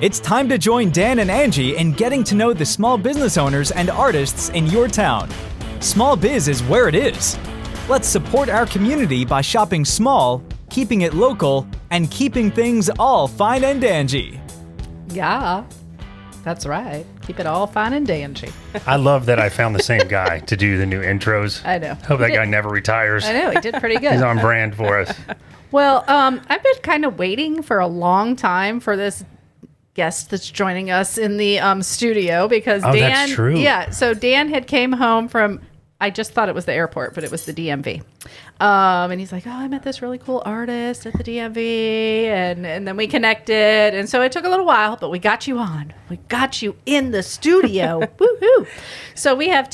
It's time to join Dan and Angie in getting to know the small business owners and artists in your town. Small biz is where it is. Let's support our community by shopping small, keeping it local, and keeping things all fine and dangy. Yeah, that's right. Keep it all fine and dangy. I love that I found the same guy to do the new intros. I know. Hope that guy never retires. I know, he did pretty good. He's on brand for us. Well, I've been kind of waiting for a long time for this guest that's joining us in the studio because Dan. That's true. Yeah, so Dan had came home from, I just thought it was the airport, but it was the DMV. And he's like, oh, I met this really cool artist at the DMV. And then we connected. And so it took a little while, but we got you on. We got you in the studio. Woohoo. So we have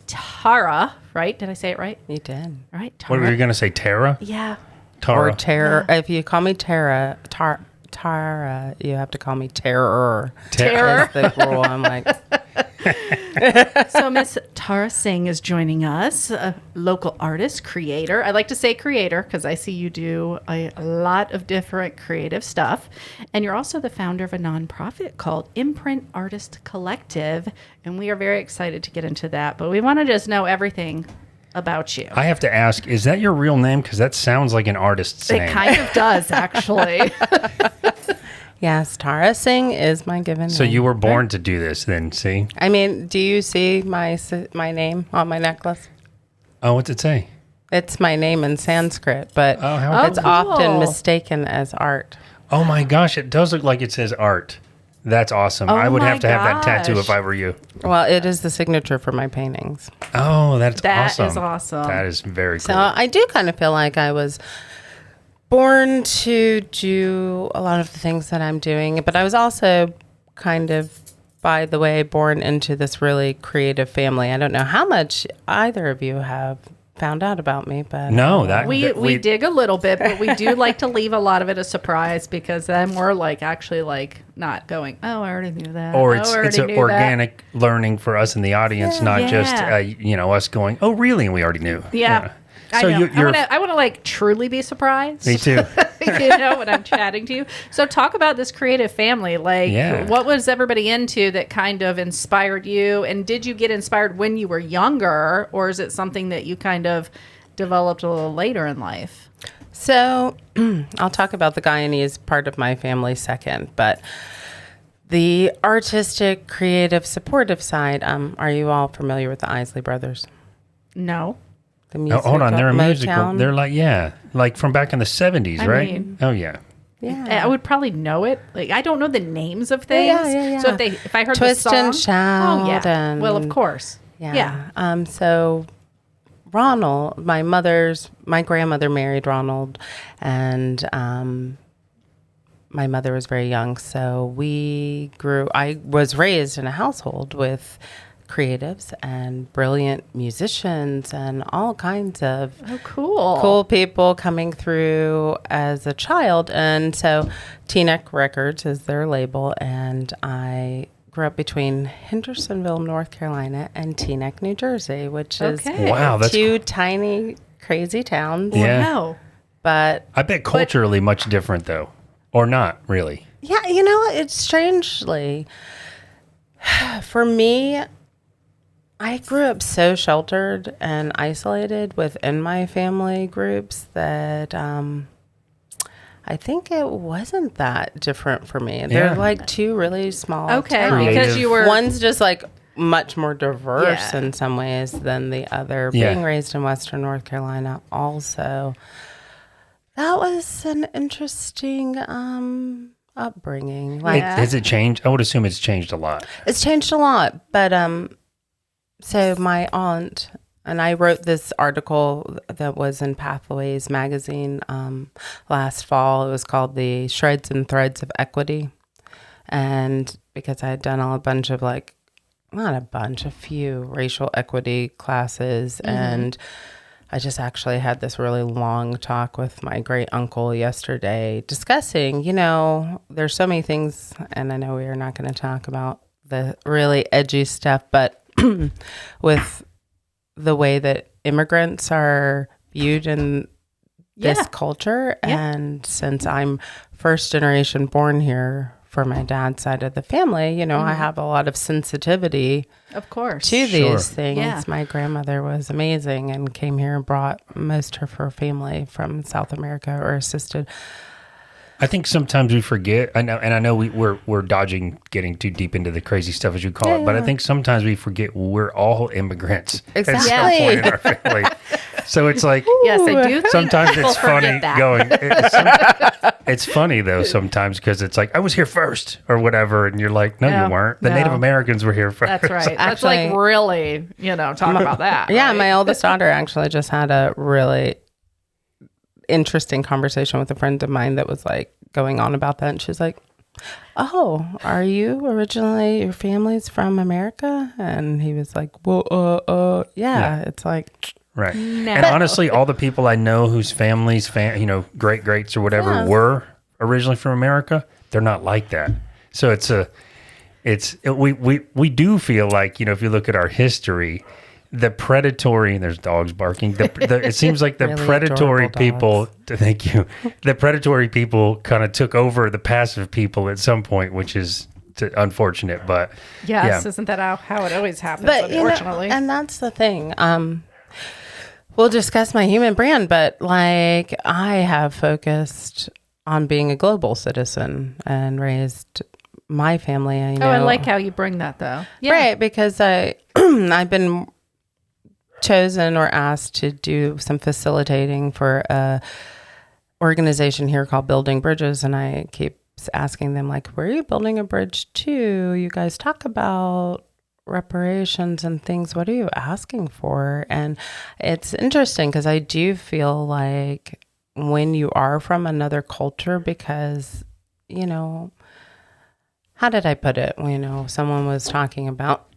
Tarah, right? Did I say it right? You did. All right, Tarah. What were you going to say, Tara? Yeah. Tara. Or Terror. If you call me Tara, you have to call me Terror. Terror. That's the rule. I'm like, So Miss Tarah Singh is joining us, a local artist, creator. I like to say creator because I see you do a lot of different creative stuff. And you're also the founder of a nonprofit called Imprint Artists Collective. And we are very excited to get into that. But we want to just know everything about you. I have to ask, is that your real name? Because that sounds like an artist's name. It kind of does, actually. yes, Tarah Singh is my given name. So you were born to do this then, see? I mean, do you see my name on my necklace? Oh, what's it say? It's my name in Sanskrit, but it's cool. often mistaken as art. Oh my gosh, it does look like it says art. That's awesome. Oh I would my have to have that tattoo gosh. if I were you. Well, it is the signature for my paintings. Oh, that's That awesome. is awesome. That is very cool. So I do kind of feel like I was born to do a lot of the things that I'm doing, but I was also kind of, by the way, born into this really creative family. I don't know how much either of you have found out about me, but No, that We dig a little bit, but we do like to leave a lot of it a surprise because then we're like actually like not going, oh, I already knew that. or oh, it's I already it's an knew organic learning for us in the audience, not just Yeah. us going, oh, really? And we already knew. that. Yeah. So I know. you're I want to like truly be surprised. me too. You know, when I'm chatting to you. So talk about this creative family. Like, Yeah. what was everybody into that kind of inspired you? And did you get inspired when you were younger, or is it something that you kind of developed a little later in life? So I'll talk about the Guyanese part of my family second, but the artistic, creative, supportive side, are you all familiar with the Isley Brothers? No. The Oh, musical, hold on, they're a musical. Motown? They're like from back in the 70s, I right? mean- Oh yeah. Yeah. I would probably know it. Like I don't know the names of things. Yeah. So if I heard Twist the song, and Shout oh yeah. and- Well, of course. Yeah. So Ronald, my grandmother married Ronald, and my mother was very young. So I was raised in a household with creatives and brilliant musicians and all kinds of Oh, cool. cool people coming through as a child. And so Teaneck Records is their label, and I grew up between Hendersonville, North Carolina, and Teaneck, New Jersey, which is Okay. Wow, that's two tiny, crazy towns. Yeah. Wow. But I bet culturally much different though. Or not really. yeah, it's strangely, for me, I grew up so sheltered and isolated within my family groups that I think it wasn't that different for me. They're Yeah. like two really small Okay, towns. because you were One's just like much more diverse Yeah. in some ways than the other. Yeah. Being raised in Western North Carolina also, that was an interesting upbringing. Like Has it changed? I would assume it's changed a lot. it's changed a lot, but so my aunt and I wrote this article that was in Pathways magazine last fall. It was called "The Shreds and Threads of Equity," and because I had done a few racial equity classes, and I just actually had this really long talk with my great uncle yesterday discussing, there's so many things, and I know we are not going to talk about the really edgy stuff, but with the way that immigrants are viewed in this culture. Yeah. And since I'm first generation born here for my dad's side of the family, you know, I have a lot of sensitivity Of course. to Sure. these things. Yeah. My grandmother was amazing and came here and brought most of her family from South America or assisted. I think sometimes we forget. I know we're dodging getting too deep into the crazy stuff as you call it, but I think sometimes we forget we're all immigrants at some Exactly. point in our family. So it's like Yes, I do. think sometimes people it's funny forget that. going. It's funny though sometimes because it's like I was here first or whatever, and you're like, no, No, you weren't. The no. Native Americans were here first. That's right. That's like Actually- really, talk about that. Yeah, right? my oldest daughter actually just had a really interesting conversation with a friend of mine that was like going on about that. And she's like, "Oh, are you originally, your family's from America?" And he was like, "Well, yeah." It's like, Right. No. And honestly, all the people I know whose families, great greats or whatever Yeah. were originally from America, they're not like that. So we do feel like, if you look at our history, the predatory, and there's dogs barking, it seems like the Really predatory adorable people, thank you, the predatory people kind of took over the passive people at some point, which is unfortunate, but Yes, yeah. isn't that how it always happens, but unfortunately? and that's the thing. We'll discuss my human brand, but like I have focused on being a global citizen and raised my family. I like how you bring that, though. Yeah. Right, because I've been chosen or asked to do some facilitating for a organization here called Building Bridges, and I keep asking them like, where are you building a bridge to? You guys talk about reparations and things. What are you asking for? And it's interesting because I do feel like when you are from another culture, because how did I put it? Someone was talking about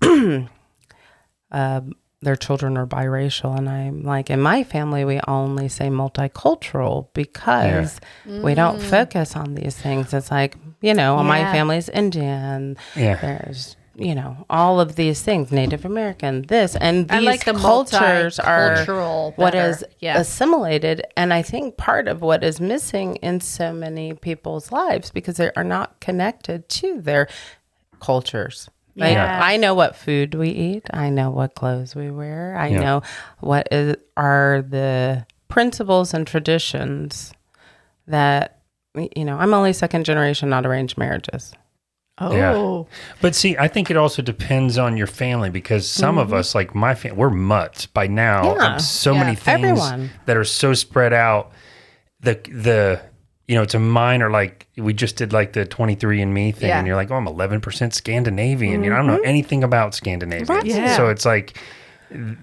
their children are biracial, and I'm like, in my family, we only say multicultural because we don't focus on these things. It's like, my family's Indian. Yeah. There's, all of these things, Native American, this, and I these like the cultures are multicultural what better. is Yeah. assimilated. And I think part of what is missing in so many people's lives because they are not connected to their cultures. Like, Yeah. I know what food we eat. I know what clothes we wear. I Yeah. know what are the principles and traditions that, I'm only second generation, not arranged marriages. Oh. Yeah. But see, I think it also depends on your family because some of us, like my family, we're mutts by now. Yeah. So Yeah. many things Everyone. that are so spread out. It's a minor, like we just did like the 23andMe thing Yeah. and you're like, oh, I'm 11% Scandinavian. I don't know anything about Scandinavians. Right. Yeah. So it's like,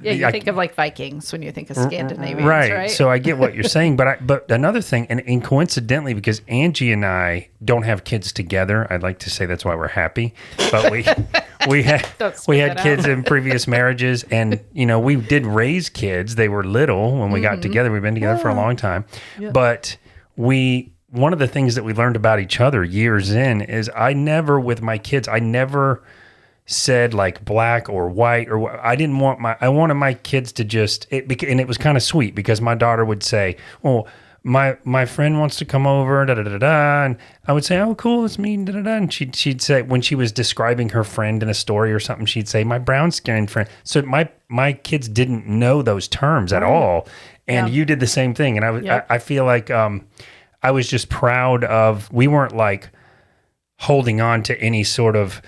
Yeah, you I- think of like Vikings when you think of Scandinavians, right. right? So I get what you're saying, but another thing, and coincidentally, because Angie and I don't have kids together, I'd like to say that's why we're happy. But we had Don't spit we had that out. kids in previous marriages, and we did raise kids. They were little when we got together. We've been together for a long time, but one of the things that we learned about each other years in is I never said like black or white I wanted my kids to and it was kind of sweet because my daughter would say, oh, my friend wants to come over, da da da da, and I would say, oh, cool, it's me, da da da, and she'd say when she was describing her friend in a story or something, she'd say my brown skinned friend. So my kids didn't know those terms at all, and you did the same thing, and I feel like I was just proud of. We weren't like holding on to any sort of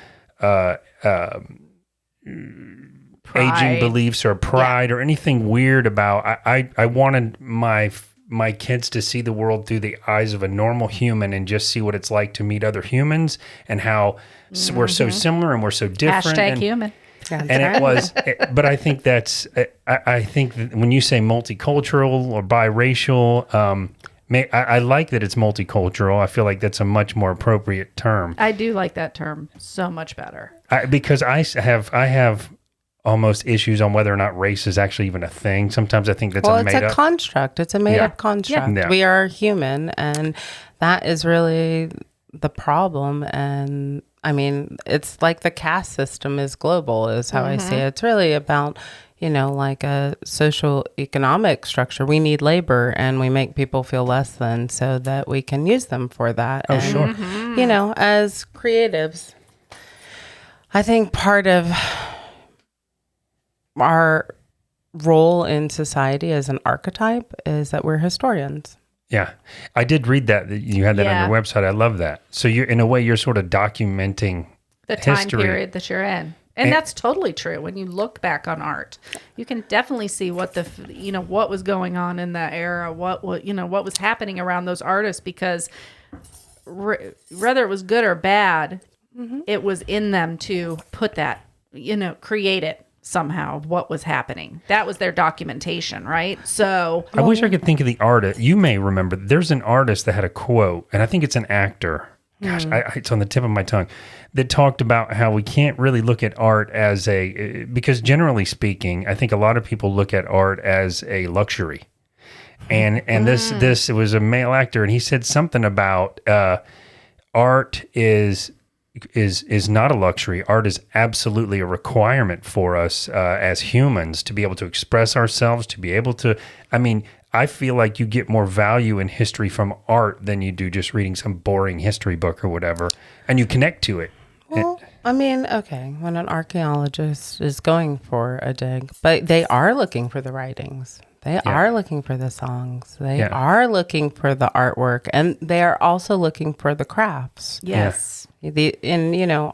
aging beliefs or pride or anything weird about. I wanted my kids to see the world through the eyes of a normal human and just see what it's like to meet other humans and how we're so similar and we're so different. Hashtag and, human. and it was, but I think I think that when you say multicultural or biracial, I like that it's multicultural. I feel like that's a much more appropriate term. I do like that term so much better. Because I have almost issues on whether or not race is actually even a thing. Sometimes I think that's Well, a it's made a up. construct. It's a made up construct. Yeah. We are human, and that is really the problem. And I mean, it's like the caste system is global, is how I see it. It's really about, like a social economic structure. We need labor, and we make people feel less than so that we can use them for that. Oh, and, sure. As creatives, I think part of our role in society as an archetype is that we're historians. Yeah. I did read that you had that on your website. I love that. So in a way, you're sort of documenting the time history. period that you're in. And that's totally true. When you look back on art, you can definitely see what what was going on in that era, what was happening around those artists, because whether it was good or bad, it was in them to put that, create it somehow, what was happening. That was their documentation, right? So I wish I could think of the artist. You may remember, there's an artist that had a quote, and I think it's an actor. Gosh, it's on the tip of my tongue, that talked about how we can't really look at art as because generally speaking, I think a lot of people look at art as a luxury. And this it was a male actor, and he said something about art is not a luxury. Art is absolutely a requirement for us as humans to be able to express ourselves, to be able to, I feel like you get more value in history from art than you do just reading some boring history book or whatever, and you connect to it. Well, okay, when an archaeologist is going for a dig, but they are looking for the writings. They are looking for the songs. They are looking for the artwork, and they are also looking for the crafts. yes. The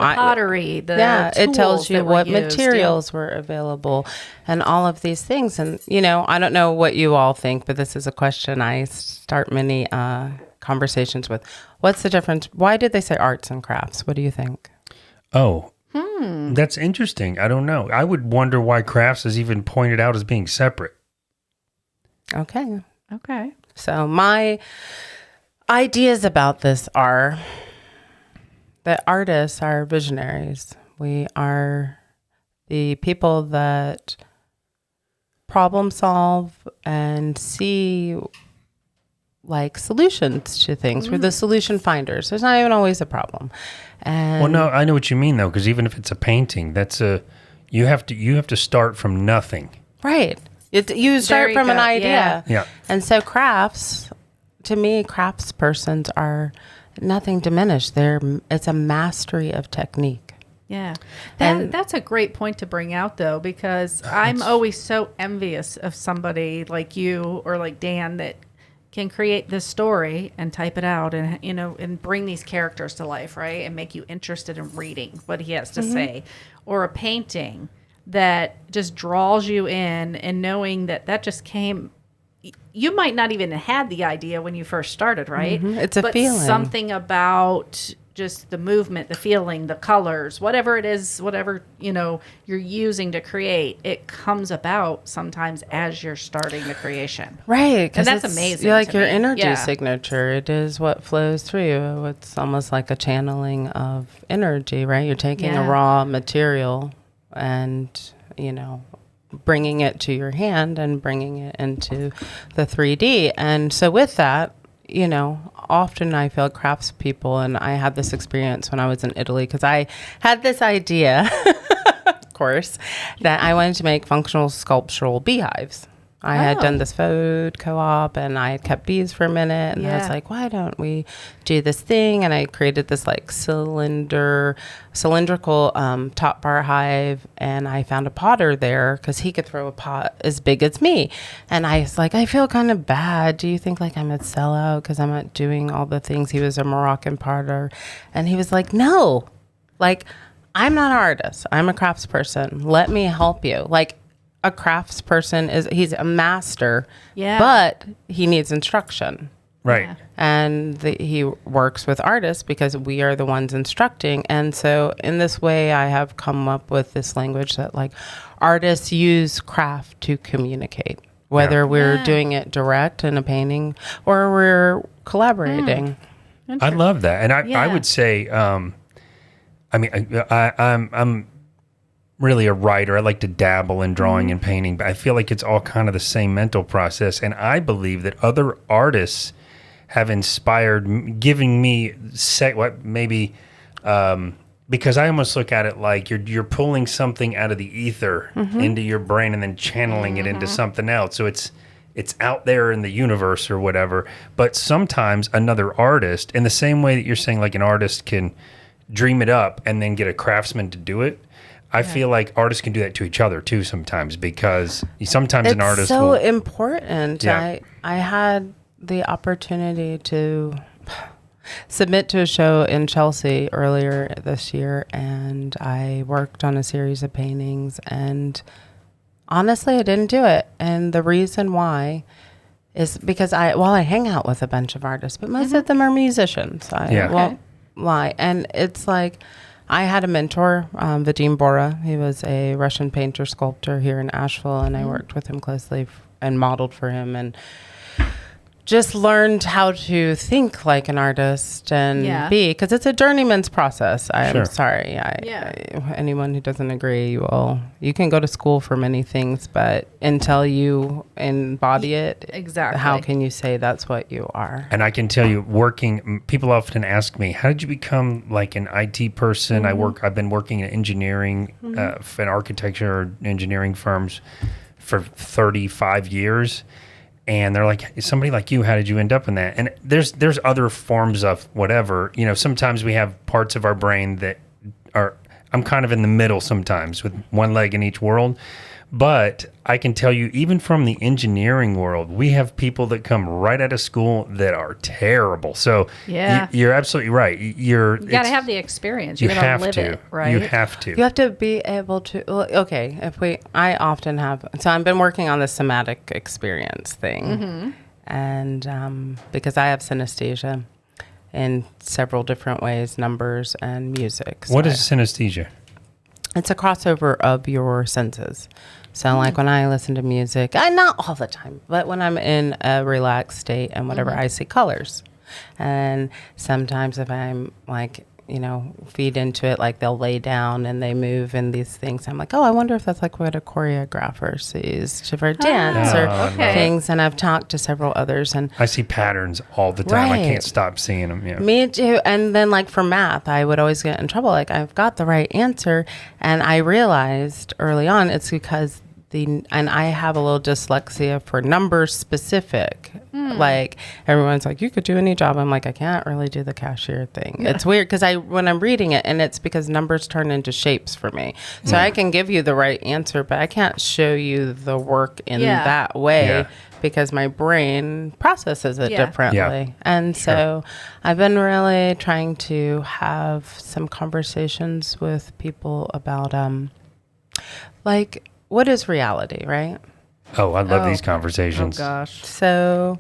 Pottery, it tells tools you that were what used, materials were available and all of these things. And, I don't know what you all think, but this is a question I start many conversations with. What's the difference? Why did they say arts and crafts? What do you think? Oh, that's interesting. I don't know. I would wonder why crafts is even pointed out as being separate. Okay. So my ideas about this are that artists are visionaries. We are the people that problem solve and see like solutions to things. We're the solution finders. There's not even always a problem. And Well, no, I know what you mean though, because even if it's a painting, you have to start from nothing. right. You start you from an go. idea. Yeah. And so crafts, to me, craftspersons are nothing diminished. It's a mastery of technique. Yeah. And- That's a great point to bring out, though, because I'm always so envious of somebody like you or like Dan that can create this story and type it out and, and bring these characters to life, right? And make you interested in reading what he has to say. Or a painting that just draws you in, and knowing that just came. You might not even have had the idea when you first started, right? It's a but feeling. Something about just the movement, the feeling, the colors, whatever it is, whatever, you're using to create, it comes about sometimes as you're starting the creation. Right. And that's amazing. You're like to your me. energy Yeah. signature. It is what flows through you. It's almost like a channeling of energy, right? You're taking a Yeah. raw material and, bringing it to your hand and bringing it into the 3D. And so with that, often I feel craftspeople, and I had this experience when I was in Italy because I had this idea, of course, that I wanted to make functional sculptural beehives. I had done this food co-op, and I had kept bees for a minute, and I was Yeah. like, why don't we do this thing? And I created this like cylindrical top bar hive, and I found a potter there because he could throw a pot as big as me. And I was like, I feel kind of bad. Do you think like I'm a sellout because I'm not doing all the things? He was a Moroccan potter, and he was like, no, like I'm not an artist. I'm a craftsperson. Let me help you. Like, a craftsperson he's a master, but he needs instruction. Right. Yeah. And he works with artists because we are the ones instructing. And so in this way, I have come up with this language that like artists use craft to communicate, whether we're doing it direct in a painting or we're collaborating. I love that. And I would say, I'm really a writer. I like to dabble in drawing and painting, but I feel like it's all kind of the same mental process. And I believe that other artists have inspired, giving me because I almost look at it like you're pulling something out of the ether into your brain and then channeling it into something else. So it's out there in the universe or whatever. But sometimes another artist, in the same way that you're saying like an artist can dream it up and then get a craftsman to do it, I feel like artists can do that to each other too sometimes, because sometimes an artist so will, important. Yeah. I had the opportunity to submit to a show in Chelsea earlier this year, and I worked on a series of paintings, and honestly, I didn't do it. And the reason why is because I hang out with a bunch of artists, but most of them are musicians. I won't lie. And it's like, I had a mentor, Vadim Bora. He was a Russian painter sculptor here in Asheville, and I worked with him closely and modeled for him, and just learned how to think like an artist and be, because it's a journeyman's process. I'm sorry. Anyone who doesn't agree, you can go to school for many things, but until you embody it, exactly, how can you say that's what you are? And I can tell you, people often ask me, how did you become like an IT person? I've been working in engineering, in architecture or engineering firms for 35 years. And they're like, somebody like you, how did you end up in that? And there's other forms of whatever. Sometimes we have parts of our brain that I'm kind of in the middle sometimes with one leg in each world. But I can tell you, even from the engineering world, we have people that come right out of school that are terrible. So you're absolutely right. You got to have the experience. You got to live it, right? You have to. You have to be able to. I often have. So I've been working on the somatic experience thing, and because I have synesthesia in several different ways, numbers and music. So what is synesthesia? It's a crossover of your senses. So like when I listen to music, not all the time, but when I'm in a relaxed state and whatever, I see colors. And sometimes if I'm like, feed into it, like they'll lay down and they move and these things. I'm like, I wonder if that's like what a choreographer sees for a dance or things. And I've talked to several others, and I see patterns all the time. I can't stop seeing them. Yeah. Me too. And then like for math, I would always get in trouble. Like I've got the right answer. And I realized early on it's because and I have a little dyslexia for numbers specific. Like everyone's like, you could do any job. I'm like, I can't really do the cashier thing. It's weird because when I'm reading it, and it's because numbers turn into shapes for me. So I can give you the right answer, but I can't show you the work in that way because my brain processes it differently. Yeah. And so I've been really trying to have some conversations with people about like, what is reality, right? Oh, I love these conversations. Oh, gosh. So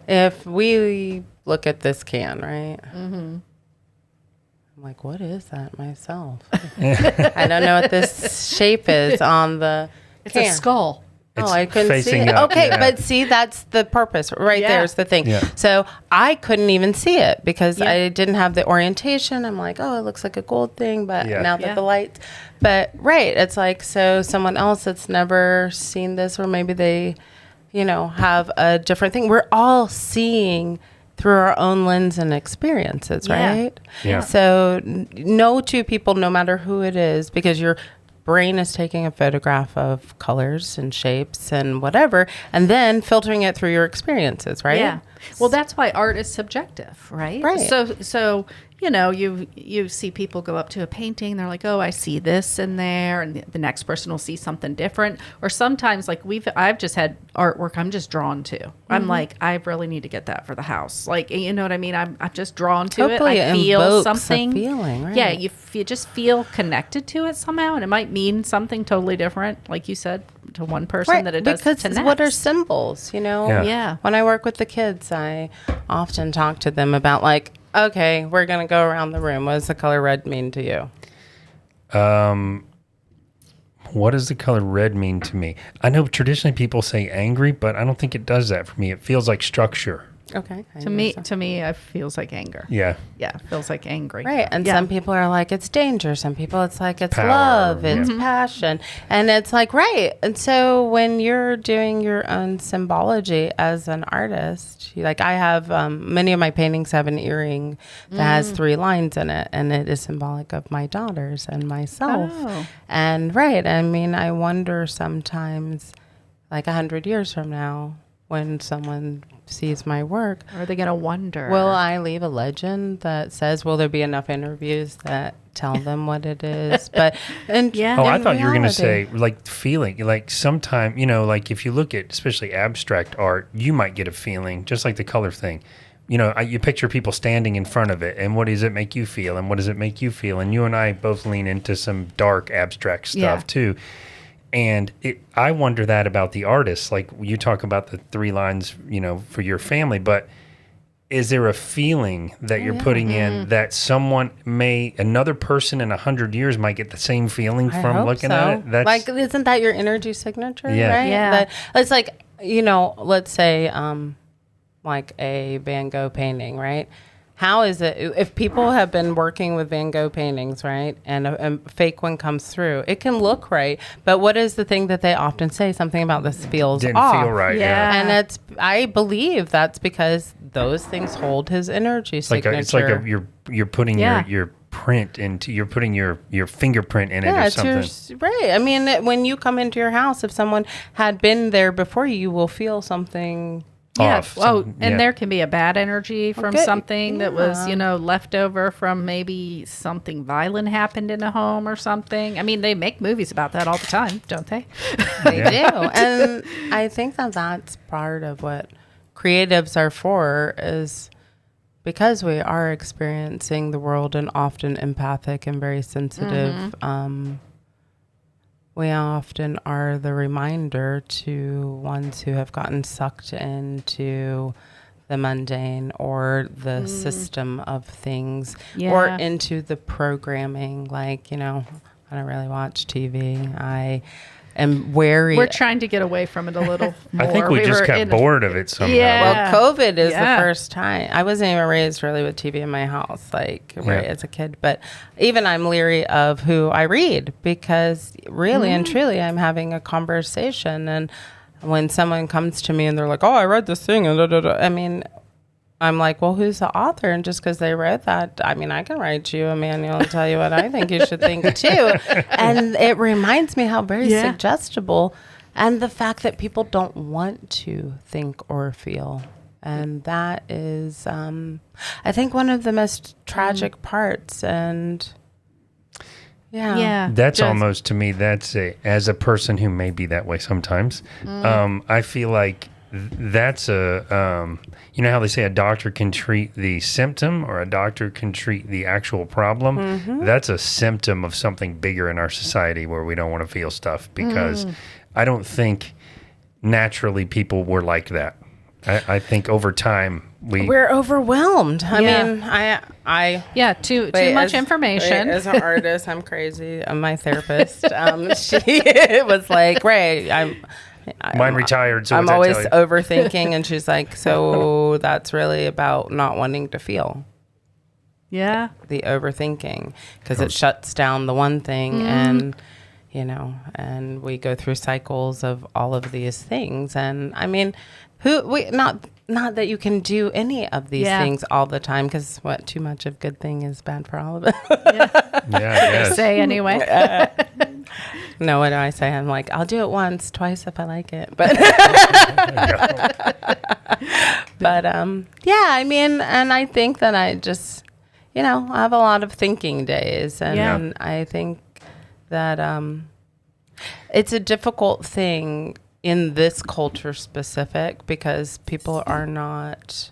if we look at this can, right? I'm like, what is that myself? I don't know what this shape is on the can. It's a skull. I couldn't see it. Up, okay, but see, that's the purpose. Right there's the thing. Yeah. So I couldn't even see it because I didn't have the orientation. I'm like, it looks like a gold thing, but now that the lights. But it's like, so someone else that's never seen this, or maybe they, have a different thing. We're all seeing through our own lens and experiences, right? Yeah. So no two people, no matter who it is, because your brain is taking a photograph of colors and shapes and whatever, and then filtering it through your experiences, right? Yeah. Well, that's why art is subjective, right? Right. So you see people go up to a painting, they're like, I see this in there, and the next person will see something different. Or sometimes, like I've just had artwork I'm just drawn to. I'm like, I really need to get that for the house. Like, you know what I mean? I'm just drawn to Hopefully it. I feel something. A feeling, right? Yeah, you just feel connected to it somehow, and it might mean something totally different, like you said, to one person that it does because to next. What are symbols? Yeah. When I work with the kids, I often talk to them about like, okay, we're going to go around the room. What does the color red mean to you? What does the color red mean to me? I know traditionally people say angry, but I don't think it does that for me. It feels like structure. Okay. To me, it feels like anger. Yeah. Yeah, it feels like angry. Right. And Yeah. some people are like, it's danger. Some people, it's like, it's Power, love, yeah. it's passion. And it's like, right. And so when you're doing your own symbology as an artist, like I have, many of my paintings have an earring that has 3 lines in it. And it is symbolic of my daughters and myself. Oh. And right. I mean, I wonder sometimes, like 100 years from now, when someone sees my work, Are they going to wonder? will I leave a legend that says, will there be enough interviews that tell them what it is? But Yeah. Oh, in I thought you were going to reality- say like feeling, like sometime, you know, like if you look at especially abstract art, you might get a feeling just like the color thing. You know, you picture people standing in front of it and what does it make you feel? And what does it make you feel? And you and I both lean into some dark abstract stuff Yeah. too. And I wonder that about the artists. Like you talk about the 3 lines, you know, for your family, but is there a feeling that you're putting in that another person in 100 years might get the same feeling I from hope looking so. at it? That's like, isn't that your energy signature? Yeah. Right? Yeah. That, it's like, you know, let's say, like a Van Gogh painting, right? How is it if people have been working with Van Gogh paintings, right, and a fake one comes through, it can look right, but what is the thing that they often say? Something about this feels didn't off. feel right. Yeah. And I believe that's because those things hold his energy It's like signature. you're putting Yeah. your print into, you're putting your fingerprint in it Yeah, or it's something. right. I mean, when you come into your house, if someone had been there before you, you will feel something. Yeah. Off. Oh, Some- and yeah. there can be a bad energy from Okay, something that was, yeah. you know, left over from maybe something violent happened in a home or something. I mean, they make movies about that all the time, don't they? They do. And I think that that's part of what creatives are for, is because we are experiencing the world and often empathic and very sensitive. We often are the reminder to ones who have gotten sucked into the mundane or the system of things, or Yeah. into the programming. Like, you know, I don't really watch TV. I am wary. We're trying to get away from it a little more. I think we just were got in- bored of it somehow. Yeah. Well, COVID is Yeah. the first time. I wasn't even raised really with TV in my house, like right Yeah. as a kid. But even I'm leery of who I read, because really and truly I'm having a conversation. And when someone comes to me and they're like, oh, I read this thing, and da, da, da. I mean, I'm like, well, who's the author? And just because they wrote that, I mean, I can write you a manual and tell you what I think you should think too. And it reminds me how very Yeah. suggestible, and the fact that people don't want to think or feel. And that is, I think, one of the most tragic parts. And Yeah. That's just- almost, to me, as a person who may be that way sometimes, I feel like that's you know how they say a doctor can treat the symptom or a doctor can treat the actual problem? That's a symptom of something bigger in our society where we don't want to feel stuff, because I don't think naturally people were like that. I think over time we're overwhelmed. I Yeah. mean, I Yeah, too Wait, much as- information. wait, as an artist, I'm crazy. My therapist, she was like, Ray, mine retired, so I'm what's that always tell you? overthinking. And she's like, so that's really about not wanting to feel, Yeah. the overthinking, because it shuts down the one thing. And, you know, and we go through cycles of all of these things. And I mean, not that you can do any of these Yeah. things all the time, because too much of good thing is bad for all of it. Yeah, yes. Say anyway. No, what do I say? I'm like, I'll do it once, twice if I like it. But yeah, I mean, and I think that I just, you know, I have a lot of thinking days, and Yeah. I think that it's a difficult thing in this culture specific, because people are not,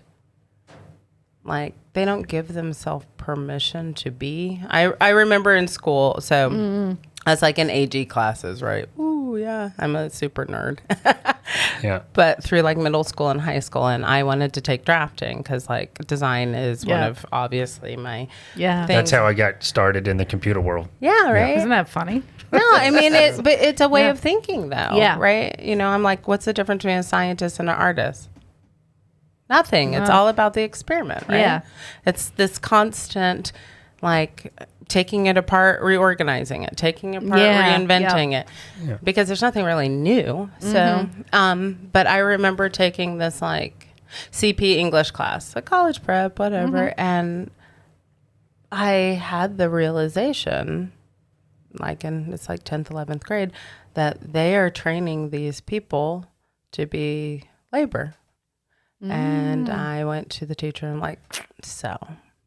like, they don't give themselves permission to be. I remember in school, so I was like in AG classes, right? Ooh, yeah, I'm a super nerd. Yeah. But through like middle school and high school, and I wanted to take drafting because like design is one Yeah. of obviously my Yeah. thing. That's how I got started in the computer world. yeah, right. Isn't that funny? No, I mean but it's a way Yeah. of thinking though. Yeah. Right. You know, I'm like, what's the difference between a scientist and an artist? Nothing. It's all about the experiment, right? Yeah. It's this constant, like, taking it apart, reorganizing it, taking it apart, reinventing it, because there's nothing really new. So, but I remember taking this like CP English class, a college prep, whatever, and I had the realization, like it's like 10th, 11th grade, that they are training these people to be labor. And I went to the teacher and like, so.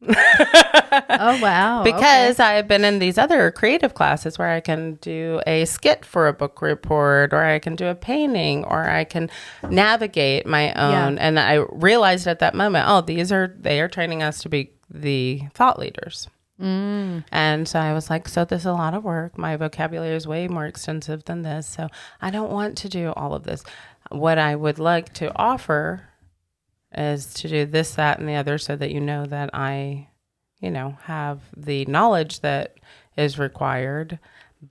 Oh, wow. Because I have been in these other creative classes where I can do a skit for a book report, or I can do a painting, or I can navigate my own. And I realized at that moment, they are training us to be the thought leaders. And so I was like, so this is a lot of work. My vocabulary is way more extensive than this. So I don't want to do all of this. What I would like to offer is to do this, that, and the other, so that you know that I, have the knowledge that is required.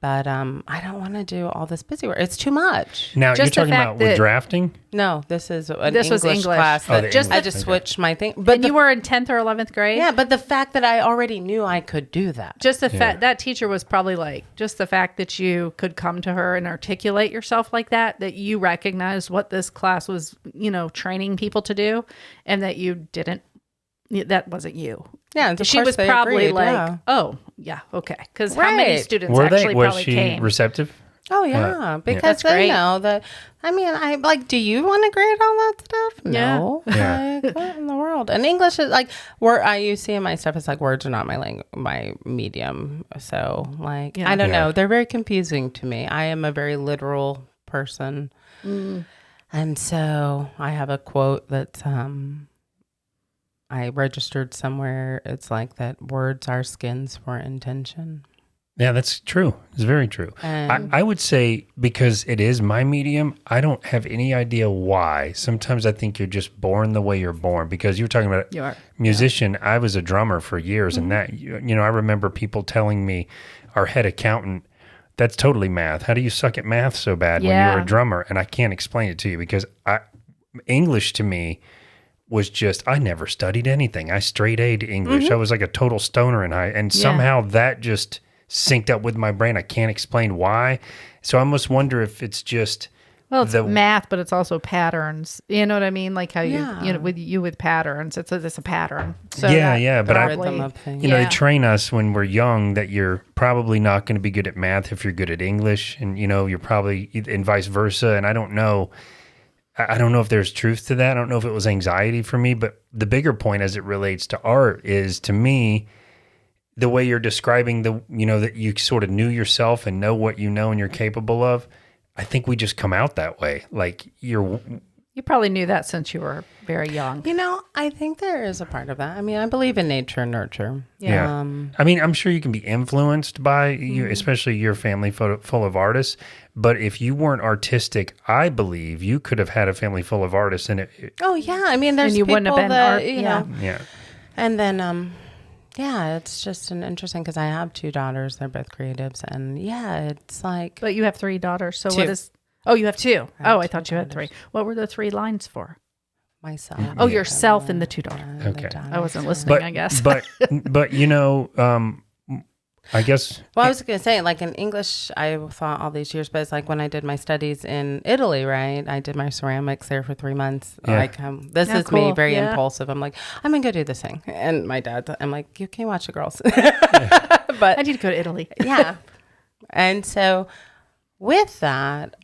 But I don't want to do all this busy work. It's too much. Now, Just you're the talking fact about with that- drafting? No, this is an This was English English. class. Oh, That the just I English. just Okay. switched my thing. But And you were in 10th or 11th grade? yeah, but the fact that I already knew I could do that. Just the fact that teacher was probably like, just the fact that you could come to her and articulate yourself like that you recognized what this class was, training people to do, and that you didn't, that wasn't you. Yeah, and of She course was they probably agreed, like, yeah. oh, yeah, okay. Because how many Right. students Was probably she came? receptive? Oh yeah, because That's they great. know that. I mean, I like. Do you want to grade all that stuff? Yeah. No. Yeah. Like, what in the world? And English is like you see in my stuff. It's like words are not my medium. So like I don't know. They're very confusing to me. I am a very literal person, and so I have a quote that I registered somewhere. It's like that words are skins for intention. Yeah, that's true. It's very true. And I would say, because it is my medium, I don't have any idea why. Sometimes I think you're just born the way you're born, because you were talking about You are. musician. I was a drummer for years, and that, I remember people telling me, our head accountant, that's totally math. How do you suck at math so bad when you were Yeah. a drummer? And I can't explain it to you, because English to me was just, I never studied anything. I straight A'd English. I was like a total stoner in high, and somehow that just synced up with my brain. I can't explain why. So I almost wonder if it's just Well, it's math, but it's also patterns. You know what I mean? Like how Yeah. with patterns, it's a pattern. So Yeah, but probably- rhythm of things. they train us when we're young that you're probably not going to be good at math if you're good at English, and you're probably, and vice versa. And I don't know if there's truth to that. I don't know if it was anxiety for me, but the bigger point as it relates to art is, to me, the way you're describing that you sort of knew yourself and know what you know and you're capable of. I think we just come out that way. Like You probably knew that since you were very young. I think there is a part of that. I mean, I believe in nature and nurture. Yeah. I mean, I'm sure you can be influenced by you, especially your family full of artists. But if you weren't artistic, I believe you could have had a family full of artists, and Oh yeah, I mean, there's And you people wouldn't have been that art- you yeah. know, yeah. and then it's just an interesting, because I have 2 daughters. They're both creatives, and it's like But you have 3 daughters. So 2. what is? Oh, you have 2. have I 2 thought you had 3. What were the 3 lines for? myself. Oh, yourself and the 2 daughters. Okay. I wasn't listening, But I guess. but I guess. Well, I was going to say, like in English, I thought all these years, but it's like when I did my studies in Italy, right? I did my ceramics there for 3 months. Yeah. Like, this Yeah, is me, cool. very Yeah. impulsive. I'm like, I'm going to go do this thing. And my dad, I'm like, you can't watch the girls. But I need to go to Italy. yeah. And so with that,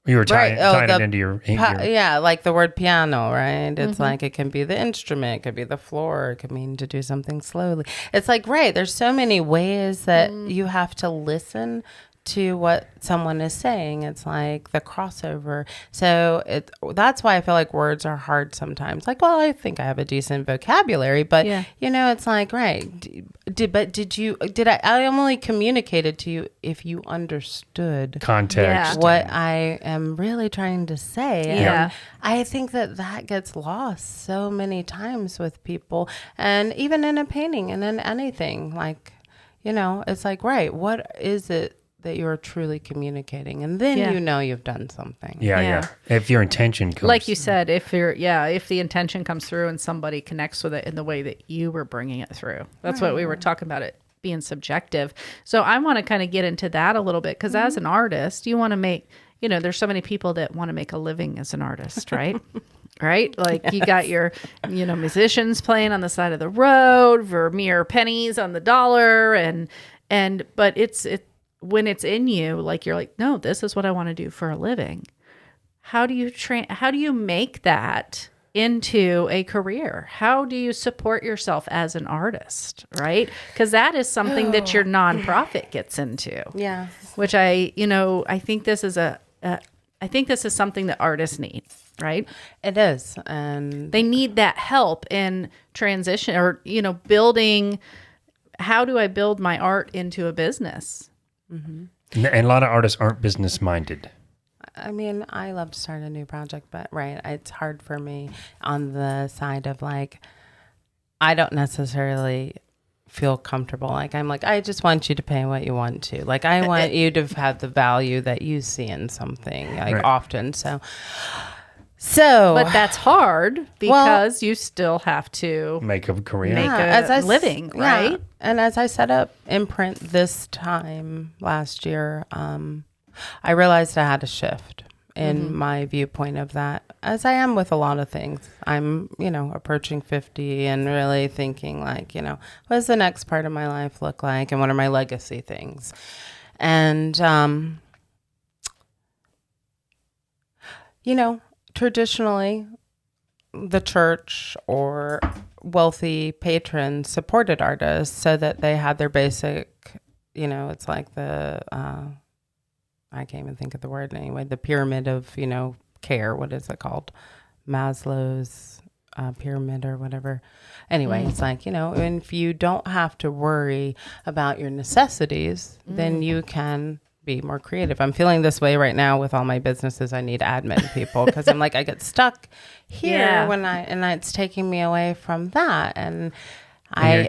You were tying it the into your yeah, like the word piano, right? It's like it can be the instrument, it could be the floor, it could mean to do something slowly. It's like, right, there's so many ways that you have to listen to what someone is saying. It's like the crossover. So that's why I feel like words are hard sometimes. Like, well, I think I have a decent vocabulary, but Yeah. it's like, right. I only communicated to you if you understood context. what I am really trying to say. Yeah. And I think that gets lost so many times with people, and even in a painting and in anything, like, it's like, right, what is it that you're truly communicating, and then Yeah. you know you've done something. Yeah. If your intention comes. Like you said, if the intention comes through and somebody connects with it in the way that you were bringing it through. That's what we were talking about, it being subjective. So I want to kind of get into that a little bit, because as an artist, you want to make, there's so many people that want to make a living as an artist, right? Right? Like you got your, musicians playing on the side of the road for mere pennies on the dollar. But it's when it's in you, like, you're like, no, this is what I want to do for a living. How do you make that into a career? How do you support yourself as an artist, right? Because that is something that your nonprofit gets into. Yeah. Which I think this is I think this is something that artists need, right? It is. And They need that help in transition, or, building. How do I build my art into a business? And a lot of artists aren't business minded. I mean, I love to start a new project, but it's hard for me on the side of like, I don't necessarily feel comfortable. Like, I'm like, I just want you to pay what you want to. Like, I want you to have the value that you see in something, like often. So, but that's hard because you still have to make a career, make a living, right? Yeah. And as I set up Imprint this time last year, I realized I had a shift in my viewpoint of that, as I am with a lot of things. I'm, approaching 50 and really thinking like, what does the next part of my life look like? And what are my legacy things? And, traditionally, the church or wealthy patrons supported artists so that they had their basic, it's like the, I can't even think of the word anyway, the pyramid of, care. What is it called? Maslow's pyramid or whatever. Anyway, it's like, and if you don't have to worry about your necessities, then you can be more creative. I'm feeling this way right now with all my businesses. I need admin people because I'm like, I get stuck here and it's taking me away from that. And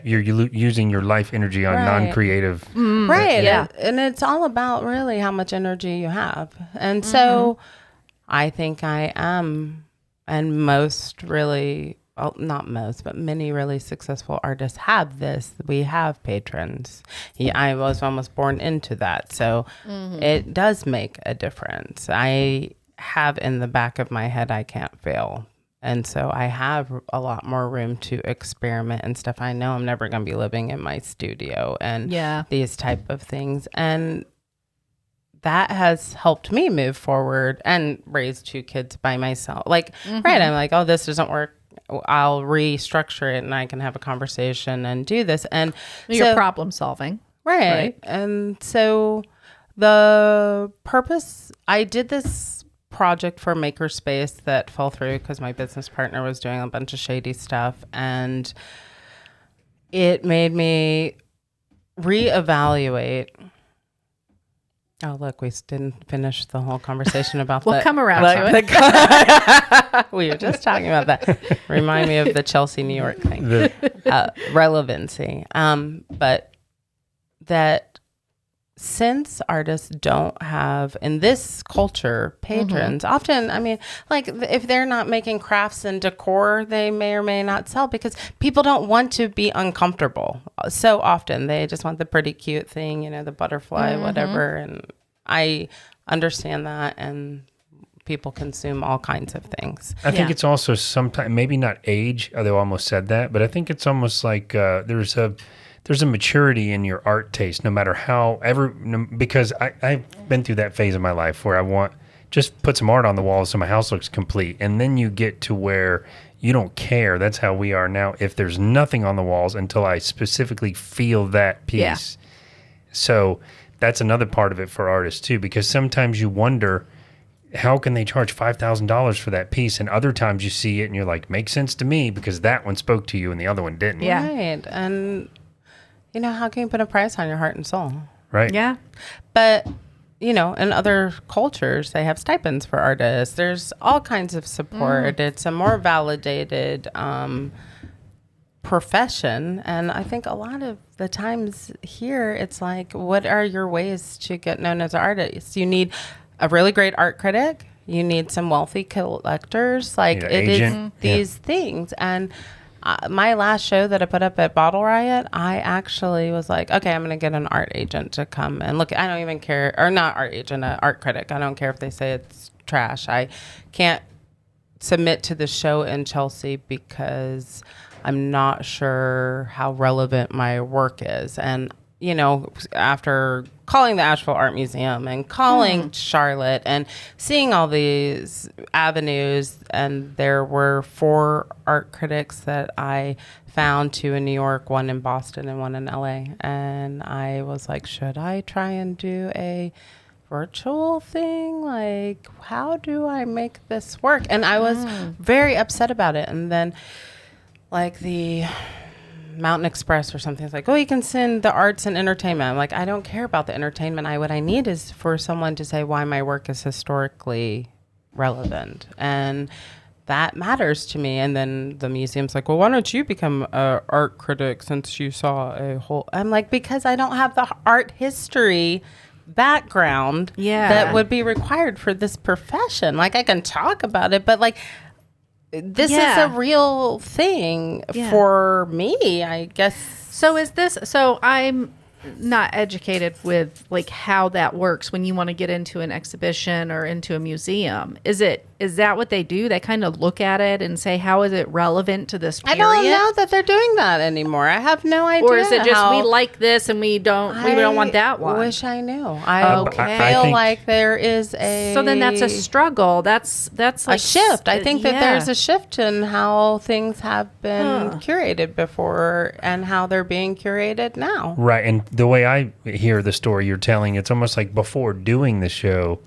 you're using your life energy on non-creative. Right. Yeah. And it's all about really how much energy you have. And so I think I am, and most really, well, not most, but many really successful artists have this. We have patrons. I was almost born into that. So it does make a difference. I have in the back of my head, I can't fail. And so I have a lot more room to experiment and stuff. I know I'm never going to be living in my studio and these type of things. And that has helped me move forward and raise 2 kids by myself. Like, I'm like, oh, this doesn't work. I'll restructure it and I can have a conversation and do this. And you're problem solving. Right. And so the purpose, I did this project for Makerspace that fell through because my business partner was doing a bunch of shady stuff, and it made me reevaluate. Oh, look, we didn't finish the whole conversation about we'll come around to it. We were just talking about that. Remind me of the Chelsea, New York thing. Relevancy. But that since artists don't have, in this culture, patrons, often, I mean, like if they're not making crafts and decor, they may or may not sell because people don't want to be uncomfortable. So often they just want the pretty cute thing, the butterfly, whatever. And I understand that. And people consume all kinds of things. I think it's also sometimes, maybe not age, although I almost said that, but I think it's almost like there's a maturity in your art taste, no matter because I've been through that phase of my life where I want just put some art on the wall so my house looks complete. And then you get to where you don't care. That's how we are now. If there's nothing on the walls until I specifically feel that piece. Yeah. So that's another part of it for artists too, because sometimes you wonder, how can they charge $5,000 for that piece? And other times you see it and you're like, makes sense to me because that one spoke to you and the other one didn't. Yeah. Right. And how can you put a price on your heart and soul? Right. Yeah. But, in other cultures, they have stipends for artists. There's all kinds of support. It's a more validated profession. And I think a lot of the times here, it's like, what are your ways to get known as an artist? You need a really great art critic. You need some wealthy collectors. Like, Need an it agent. is these things. And my last show that I put up at Bottle Riot, I actually was like, okay, I'm going to get an art agent to come and look. I don't even care, or not art agent, an art critic. I don't care if they say it's trash. I can't submit to the show in Chelsea because I'm not sure how relevant my work is. And, you know, after calling the Asheville Art Museum and calling Charlotte and seeing all these avenues, and there were 4 art critics that I found, 2 in New York, 1 in Boston, and 1 in LA. And I was like, should I try and do a virtual thing? Like, how do I make this work? And I was very upset about it. And then, like, the Mountain Express or something, it's like, oh, you can send the arts and entertainment. I'm like, I don't care about the entertainment. What I need is for someone to say why my work is historically relevant, and that matters to me. And then the museum's like, well, why don't you become an art critic since you saw a whole... I'm like, because I don't have the art history background that would be required for this profession. Like, I can talk about it, but like, this is a real thing for me, I guess. So I'm not educated with like how that works when you want to get into an exhibition or into a museum. Is that what they do? They kind of look at it and say, how is it relevant to this period? I don't know that they're doing that anymore. I have no idea. Or is it just we like this and we don't want that one? I wish I knew. I feel like there is a... So then that's a struggle. That's like a shift. I think that there's a shift in how things have been curated before and how they're being curated now. Right. And the way I hear the story you're telling, it's almost like before doing the show,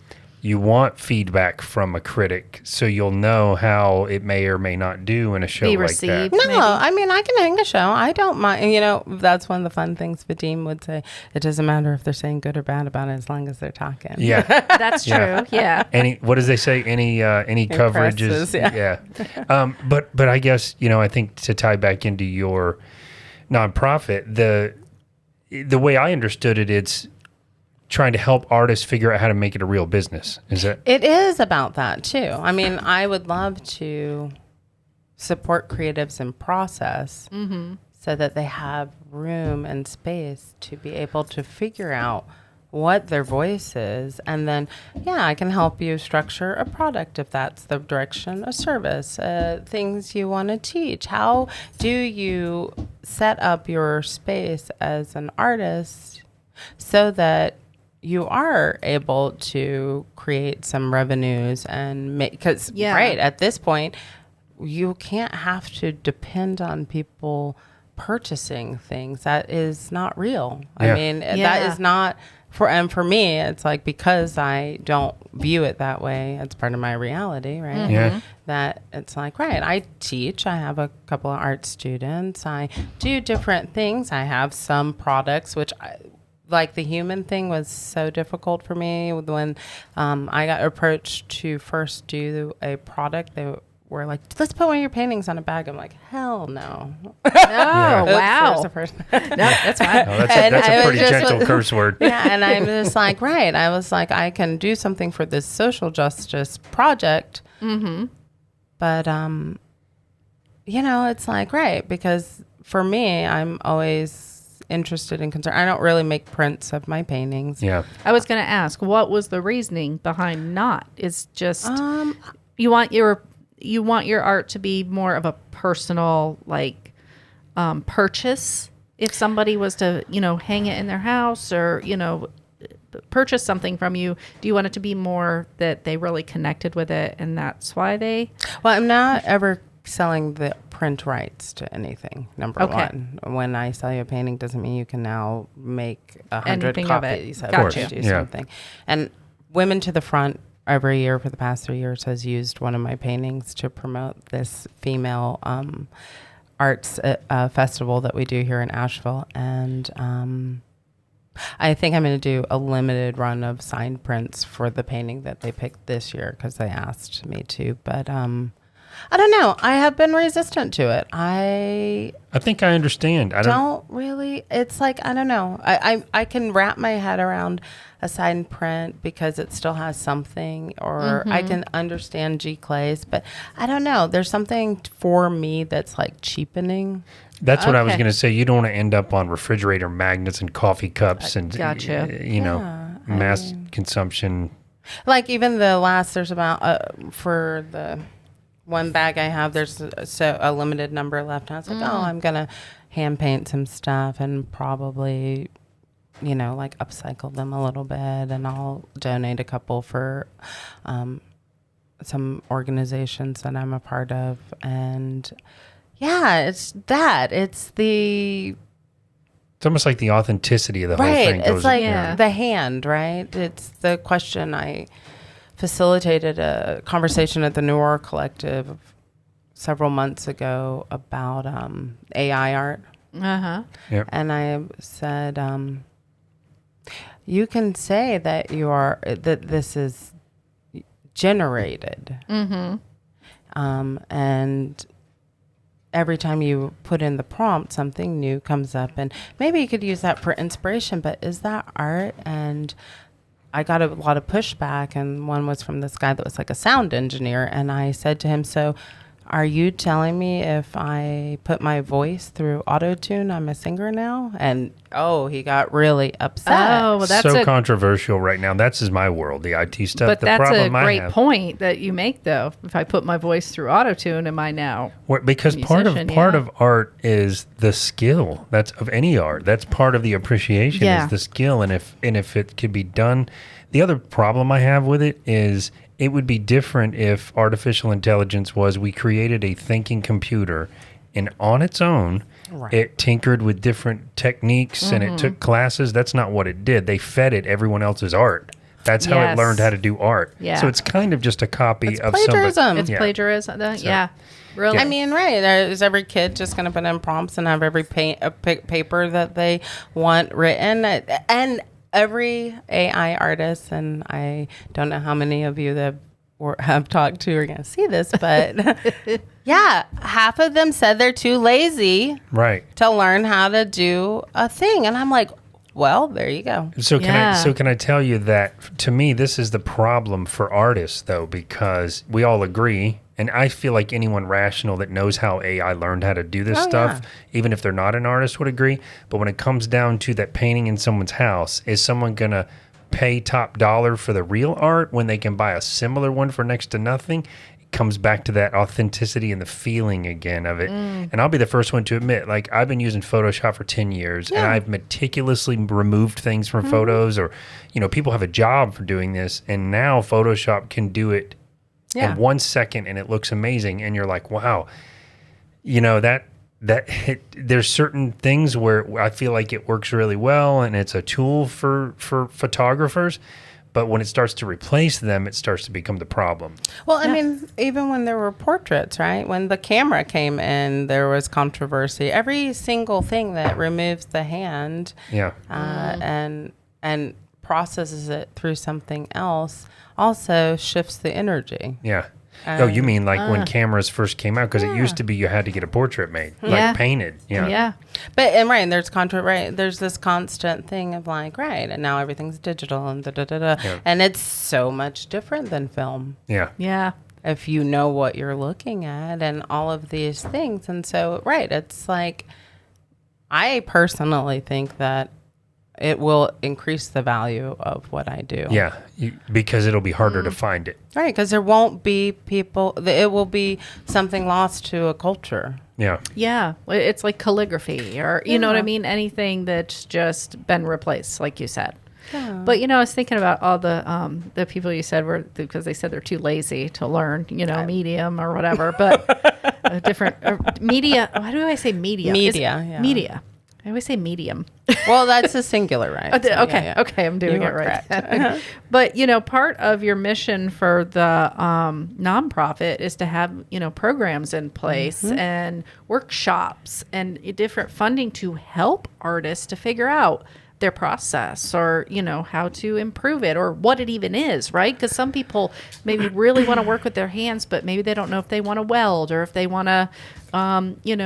you want feedback from a critic so you'll know how it may or may not do in a show like that. No, maybe. I mean, I can hang a show. I don't mind. You know, that's one of the fun things Vadim would say. It doesn't matter if they're saying good or bad about it as long as they're talking. Yeah. That's true. Yeah. What does they say? Any coverage is... Yeah. But I guess, you know, I think to tie back into your nonprofit, the way I understood it, it's trying to help artists figure out how to make it a real business. Is it? It is about that too. I mean, I would love to support creatives in process so that they have room and space to be able to figure out what their voice is. And then, I can help you structure a product if that's the direction, a service, things you want to teach. How do you set up your space as an artist so that you are able to create some revenues and make, because at this point, you can't have to depend on people purchasing things. That is not real. I mean, that is not for me, it's like, because I don't view it that way, it's part of my reality, right? Yeah. That it's like, I teach, I have a couple of art students, I do different things, I have some products, which like the human thing was so difficult for me when I got approached to first do a product. They were like, let's put one of your paintings on a bag. I'm like, hell no. Wow. No, that's fine. Oh, that's a pretty gentle curse word. Yeah, and I'm just like, I was like, I can do something for this social justice project. But, you know, it's like, because for me, I'm always interested and concerned. I don't really make prints of my paintings. Yeah. I was going to ask, what was the reasoning behind not? It's just you want your art to be more of a personal purchase. If somebody was to, hang it in their house or, purchase something from you, do you want it to be more that they really connected with it and that's why they... Well, I'm not ever selling the print rights to anything, number one. When I sell you a painting doesn't mean you can now make 100 copies of it to do something. And Women to the Front every year for the past 3 years has used one of my paintings to promote this female arts festival that we do here in Asheville. And I think I'm going to do a limited run of signed prints for the painting that they picked this year because they asked me to. But I don't know. I have been resistant to it. I think I understand. I don't really. It's like, I don't know. I can wrap my head around a sign print because it still has something, or I can understand G-Clays, but I don't know. There's something for me that's like cheapening. That's what I was going to say. You don't want to end up on refrigerator magnets and coffee cups and, Gotcha. mass consumption. Like even there's about, for the one bag I have, there's a limited number left. And I was like, I'm going to hand paint some stuff and probably, like upcycle them a little bit, and I'll donate a couple for some organizations that I'm a part of. And yeah, it's almost like the authenticity of the whole thing. It's like the hand, right? It's the question. I facilitated a conversation at the New York Collective several months ago about AI art. Yep. And I said, you can say that that this is generated. And every time you put in the prompt, something new comes up, and maybe you could use that for inspiration, but is that art? And I got a lot of pushback, and one was from this guy that was like a sound engineer, and I said to him, so are you telling me if I put my voice through auto-tune, I'm a singer now? And he got really upset. Oh, well, that's so controversial right now. That's my world, the IT stuff. But the that's problem a great point that you make, though. If I put my voice through auto-tune, am I now? Because part of art is the skill. That's of any art. That's part of the appreciation is the skill. And if it could be done, the other problem I have with it is it would be different if artificial intelligence was we created a thinking computer and on its own, it tinkered with different techniques and it took classes. That's not what it did. They fed it everyone else's art. That's how it learned how to do art. Yeah. So it's kind of just a copy of plagiarism. somebody. It's plagiarism. Really. I mean, right. Is every kid just going to put in prompts and have every paper that they want written? And every AI artist, and I don't know how many of you that have talked to are going to see this, but yeah, half of them said they're too lazy to learn how to do a thing. And I'm like, well, there you go. So can I tell you that to me, this is the problem for artists, though, because we all agree. And I feel like anyone rational that knows how AI learned how to do this stuff, even if they're not an artist, would agree. But when it comes down to that painting in someone's house, is someone going to pay top dollar for the real art when they can buy a similar one for next to nothing? It comes back to that authenticity and the feeling again of it. And I'll be the first one to admit, like, I've been using Photoshop for 10 years and I've meticulously removed things from photos, or, people have a job for doing this. And now Photoshop can do it in 1 second and it looks amazing, and you're like, wow, there's certain things where I feel like it works really well and it's a tool for photographers, but when it starts to replace them, it starts to become the problem. Well, I mean, even when there were portraits, right? When the camera came in, there was controversy. Every single thing that removes the hand and processes it through something else also shifts the energy. Yeah. You mean like when cameras first came out? Because it used to be you had to get a portrait made, like painted. Yeah. But there's this constant thing of like, and now everything's digital and and it's so much different than film. Yeah. If you know what you're looking at and all of these things, and so it's like, I personally think that it will increase the value of what I do. Yeah, because it'll be harder to find it. Right, because there won't be people, it will be something lost to a culture. Yeah. Yeah, it's like calligraphy or, you know what I mean? Anything that's just been replaced, like you said. Yeah. But, I was thinking about all the people you said were, because they said they're too lazy to learn, medium or whatever, but different media. Why do I say media? Media. I always say medium. Well, that's a singular, right? Okay, I'm doing it right. But, part of your mission for the nonprofit is to have, programs in place and workshops and different funding to help artists to figure out their process, or, how to improve it, or what it even is, right? Because some people maybe really want to work with their hands, but maybe they don't know if they want to weld, or if they want to,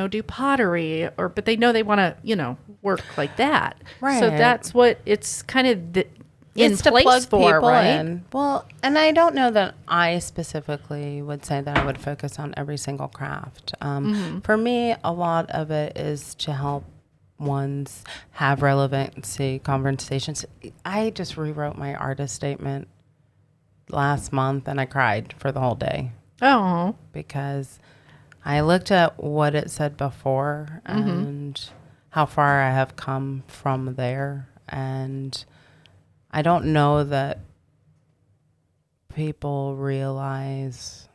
do pottery, but they know they want to, work like that. Right. So that's what it's kind of in It's to place plug for, people right? in. Well, and I don't know that I specifically would say that I would focus on every single craft. For me, a lot of it is to help ones have relevancy conversations. I just rewrote my artist statement last month, and I cried for the whole day. Oh, Because I looked at what it said before and how far I have come from there. And I don't know that people realize,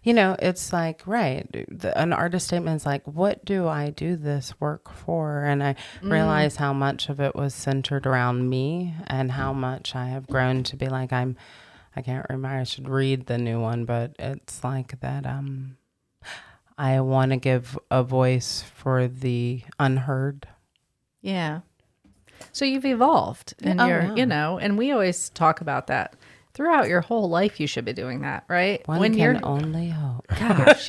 it's like, right, an artist statement is like, what do I do this work for? And I realize how much of it was centered around me, and how much I have grown to be like, I can't remember, I should read the new one, but it's like that, I want to give a voice for the unheard. yeah. So you've evolved, and and we always talk about that. Throughout your whole life, you should be doing that, right? One can only hope. Gosh,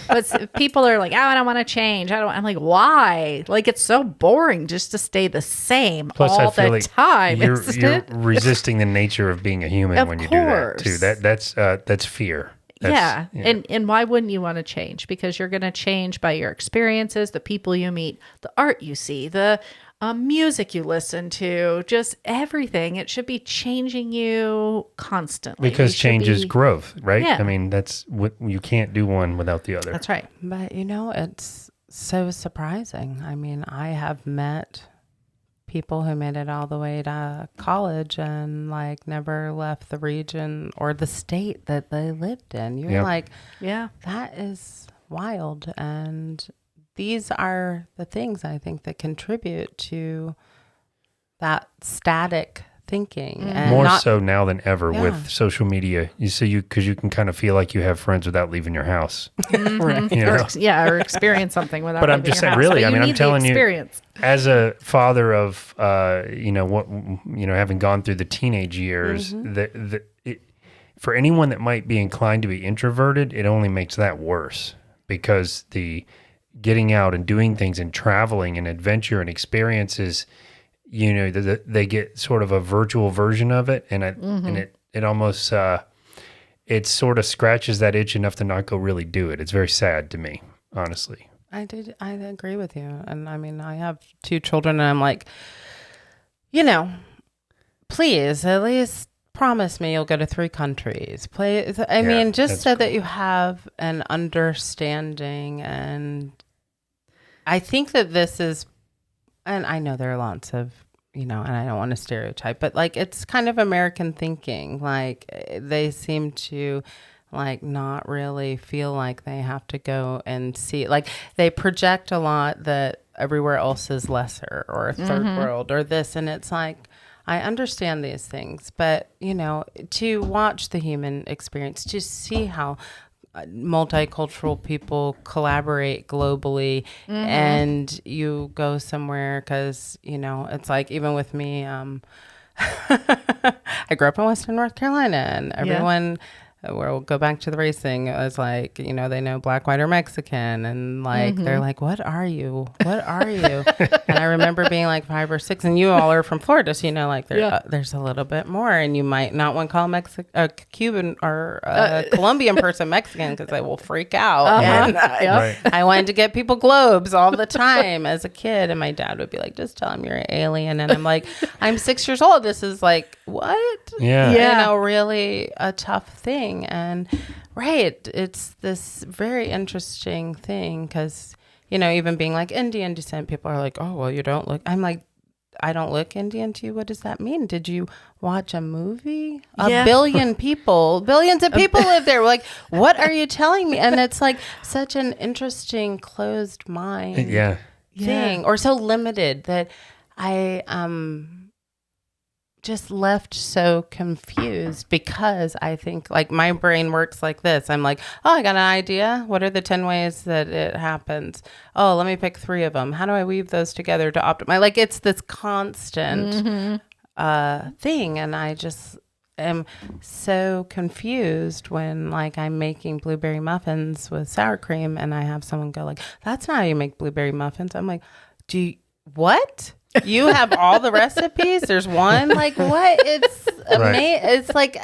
but people are like, I don't want to change. I'm like, why? Like, it's so boring just to stay the same Plus, I all feel the like time. you're Isn't it? resisting the nature of being a human Of when you course. do that too. That's fear. Yeah. And why wouldn't you want to change? Because you're going to change by your experiences, the people you meet, the art you see, the music you listen to, just everything. It should be changing you constantly. Because change is growth, right? Yeah. I mean, that's what you can't do one without the other. That's right. But, it's so surprising. I mean, I have met people who made it all the way to college and like never left the region or the state that they lived in. You're like, yeah, that is wild. And these are the things I think that contribute to that static thinking. And More so now than ever Yeah. with social media. Because you can kind of feel like you have friends without leaving your house. Mm-hmm. You know? or experience something without. But I'm leaving just your saying, house. really, But I mean, I'm need the telling you, experience. as a father of, having gone through the teenage years, for anyone that might be inclined to be introverted, it only makes that worse, because the getting out and doing things and traveling and adventure and experiences, they get sort of a virtual version of it, and it almost it sort of scratches that itch enough to not go really do it. It's very sad to me, honestly. I agree with you. And I mean, I have 2 children, and I'm like, please at least promise me you'll go to 3 countries. Please. I mean, just so that you have an understanding. And I think that this is, and I know there are lots of, and I don't want to stereotype, but like, it's kind of American thinking. Like, they seem to like not really feel like they have to go and see, like they project a lot that everywhere else is lesser or a third world or this. And it's like, I understand these things, but to watch the human experience, to see how multicultural people collaborate globally, and you go somewhere, because it's like, even with me, I grew up in Western North Carolina, and everyone we'll go back to the racing. It was like, they know black, white, or Mexican. And like, they're like, what are you? What are you? And I remember being like 5 or 6, and you all are from Florida. So, like there's a little bit more, and you might not want to call a Cuban or a Colombian person Mexican, because they will freak out. And I wanted to get people globes all the time as a kid. And my dad would be like, just tell them you're an alien. And I'm like, I'm 6 years old. This is like, what? Yeah. Really a tough thing. And it's this very interesting thing, because even being like Indian descent, people are like, oh well, you don't look, I'm like, I don't look Indian to you. What does that mean? Did you watch a movie? Billions of people live there. Like, what are you telling me? And it's like such an interesting closed mind thing, or so limited, that I just left so confused because I think like my brain works like this. I'm like, oh, I got an idea. What are the 10 ways that it happens? Oh, let me pick 3 of them. How do I weave those together to optimize? Like it's this constant thing. And I just am so confused when like I'm making blueberry muffins with sour cream and I have someone go like, that's not how you make blueberry muffins. I'm like, what? You have all the recipes? There's one? Like what? It's amazing. It's like,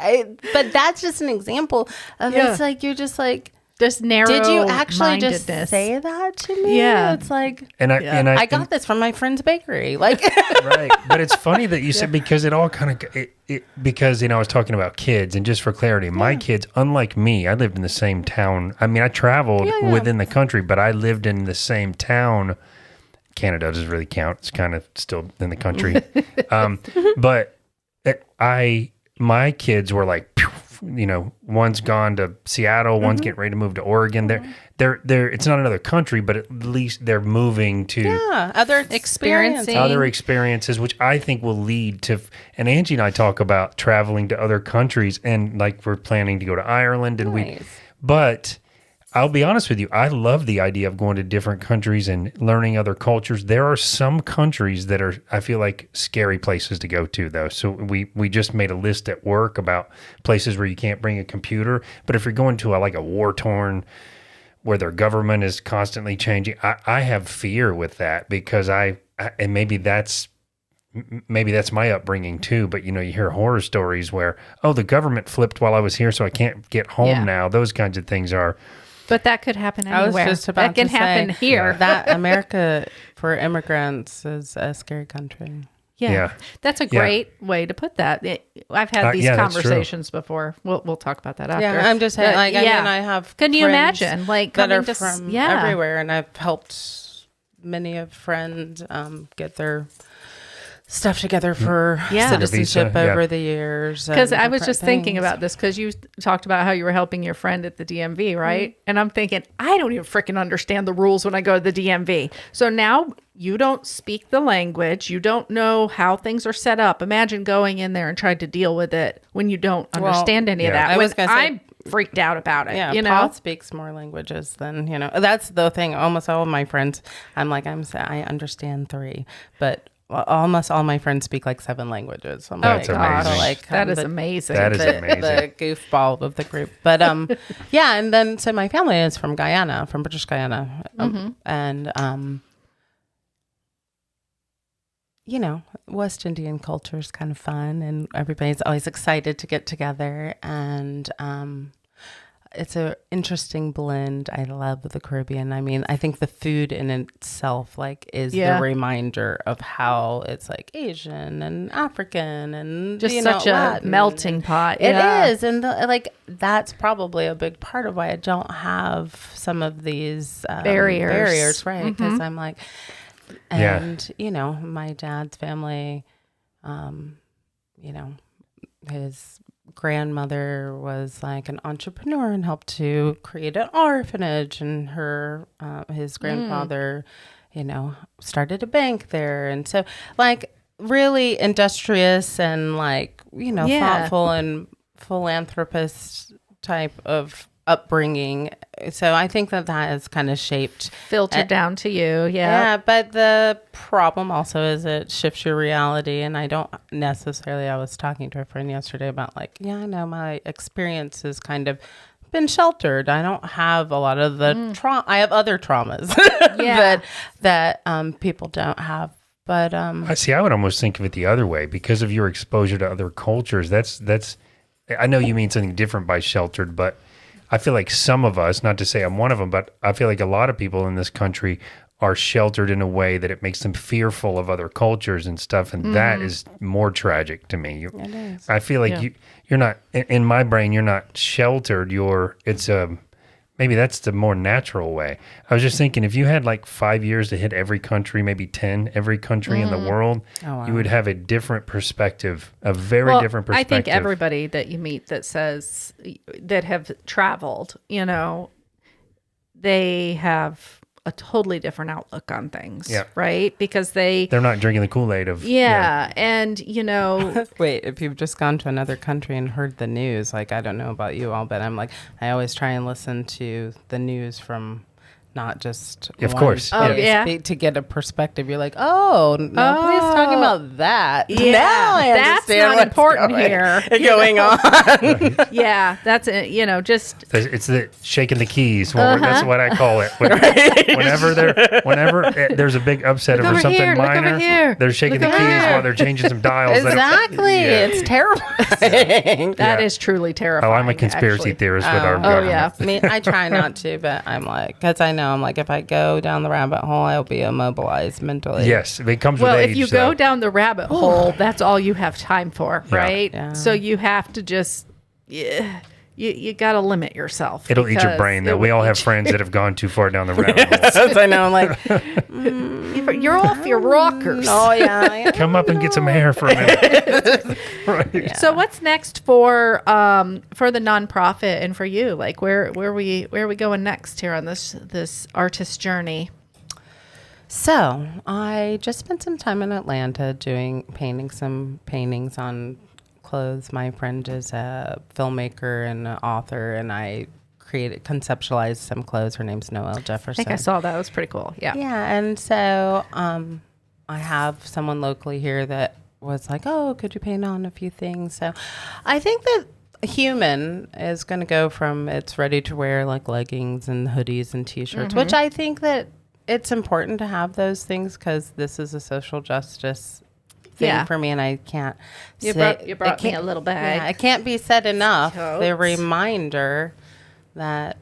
but that's just an example of it's like, you're just like, this narrow. Did you actually just say that to me? Yeah. It's like, I got this from my friend's bakery. Like, right. But it's funny that you said, because it all kind of, because, I was talking about kids, and just for clarity, my kids, unlike me, I lived in the same town. I mean, I traveled within the country, but I lived in the same town. Canada doesn't really count. It's kind of still in the country. But my kids were like, one's gone to Seattle, one's getting ready to move to Oregon. They're it's not another country, but at least they're moving to other experiences, which I think will lead to, and Angie and I talk about traveling to other countries, and like we're planning to go to Ireland, and but I'll be honest with you, I love the idea of going to different countries and learning other cultures. There are some countries that are, I feel like, scary places to go to, though. So we just made a list at work about places where you can't bring a computer. But if you're going to a war-torn, where their government is constantly changing, I have fear with that, because and maybe that's my upbringing too. But you hear horror stories where, the government flipped while I was here, so I can't get home now. Those kinds of things are. But that could happen anywhere. I was just about that can happen here. That America for immigrants is a scary country. Yeah. That's a great way to put that. I've had these conversations before. We'll talk about that after. Yeah, I'm just saying, I mean, I have Can you imagine, like, that coming are to from everywhere, and I've helped many of friends get their stuff together for citizenship over the years. Because I was just thinking about this, because you talked about how you were helping your friend at the DMV, right? Mm-hmm. And I'm thinking, I don't even freaking understand the rules when I go to the DMV. So now you don't speak the language. You don't know how things are set up. Imagine going in there and trying to deal with it when you don't understand any of that. I'm freaked out about it. Yeah, Paul speaks more languages than, That's the thing. Almost all of my friends, I understand 3, but almost all my friends speak like 7 languages. I'm That's amazing. That is amazing. That is amazing. The goofball of the group. But and then so my family is from Guyana, from British Guyana, and West Indian culture is kind of fun, and everybody's always excited to get together, and it's an interesting blend. I love the Caribbean. I mean, I think the food in itself, is the reminder of how it's like Asian and African and just such a melting pot. It is, and that's probably a big part of why I don't have some of these barriers, right? Because I'm like, and my dad's family, his grandmother was like an entrepreneur and helped to create an orphanage, and his grandfather started a bank there, and so really industrious and thoughtful and philanthropist type of upbringing. So I think that has kind of filtered down to you. Yeah, but the problem also is it shifts your reality, and I don't necessarily. I was talking to a friend yesterday about I know my experience has kind of been sheltered. I don't have a lot of the trauma. I have other traumas that people don't have. But I would almost think of it the other way, because of your exposure to other cultures. That's I know you mean something different by sheltered, but I feel like some of us, not to say I'm one of them, but I feel like a lot of people in this country are sheltered in a way that it makes them fearful of other cultures and stuff, and that is more tragic to me. It is. I feel like you're not, in my brain, you're not sheltered. Maybe that's the more natural way. I was just thinking, if you had 5 years to hit every country, maybe 10, every country in the world, you would have a different perspective, a very different perspective. I think everybody that you meet that have traveled, they have a totally different outlook on things, Yeah. right? Because they're not drinking the Kool-Aid of and Wait, if you've just gone to another country and heard the news, like I don't know about you all, but I'm like I always try and listen to the news from not just Of one course. Oh, yeah. to get a perspective. You're like, oh, nobody's talking about that. Yeah, Now I that's understand not what's important going, here. going on. yeah, that's it. Just it's the shaking the keys. That's what I call it. Whenever there's a big upset over over something here, look over minor, here, they're shaking the look keys over here. while they're changing some dials. Exactly. It's terrifying. that is truly terrifying. Oh, I'm a conspircy actually. theorist with our Oh government. yeah. I mean, I try not to, but I'm like, because I know I'm like, if I go down the rabbit hole, I'll be immobilized mentally. Yes, it comes Well, with age. if you go down the rabbit hole, that's all you have time for, right? Yeah. So you have to just, you got to limit yourself. It'll eat your brain, though. We all have friends that have gone too far down the rabbit hole. I know. I'm like, You're off your rockers. oh yeah. Come up and get some air for a minute. Right. So what's next for the nonprofit and for you? Like where are we going next here on this artist journey? So I just spent some time in Atlanta painting some paintings on clothes. My friend is a filmmaker and an author, and I conceptualized some clothes. Her name's Noelle I Jefferson. think I saw that. It was pretty cool. Yeah. Yeah, and so I have someone locally here that was like, oh, could you paint on a few things? So I think that human is going to go from it's ready to wear like leggings and hoodies and T-shirts, which I think that it's important to have those things because this is a social justice thing for me, and I can't. You brought me a little bag. Yeah, it can't be said enough. The Totes. reminder that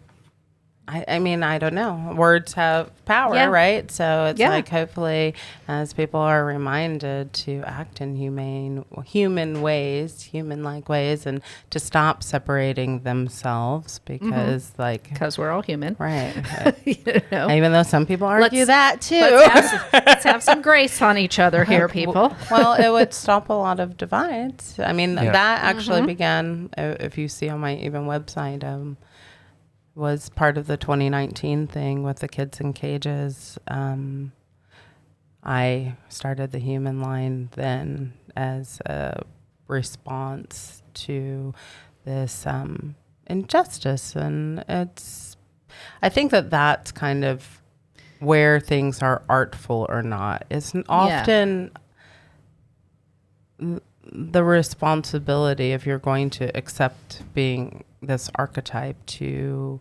I mean, I don't know. Words have power, Yeah. right? So it's Yeah. like hopefully as people are reminded to act in human ways, human-like ways, and to stop separating themselves because Because we're all human. right. You know? Even though some people argue that too. Let's have some grace on each other here, people. Well, it would stop a lot of divides. I mean, Yeah. that actually began, if you see on my even website, was part of the 2019 thing with the kids in cages. I started the Human Line then as a response to this injustice. And I think that that's kind of where things are artful or not. It's often the responsibility, if you're going to accept being this archetype, to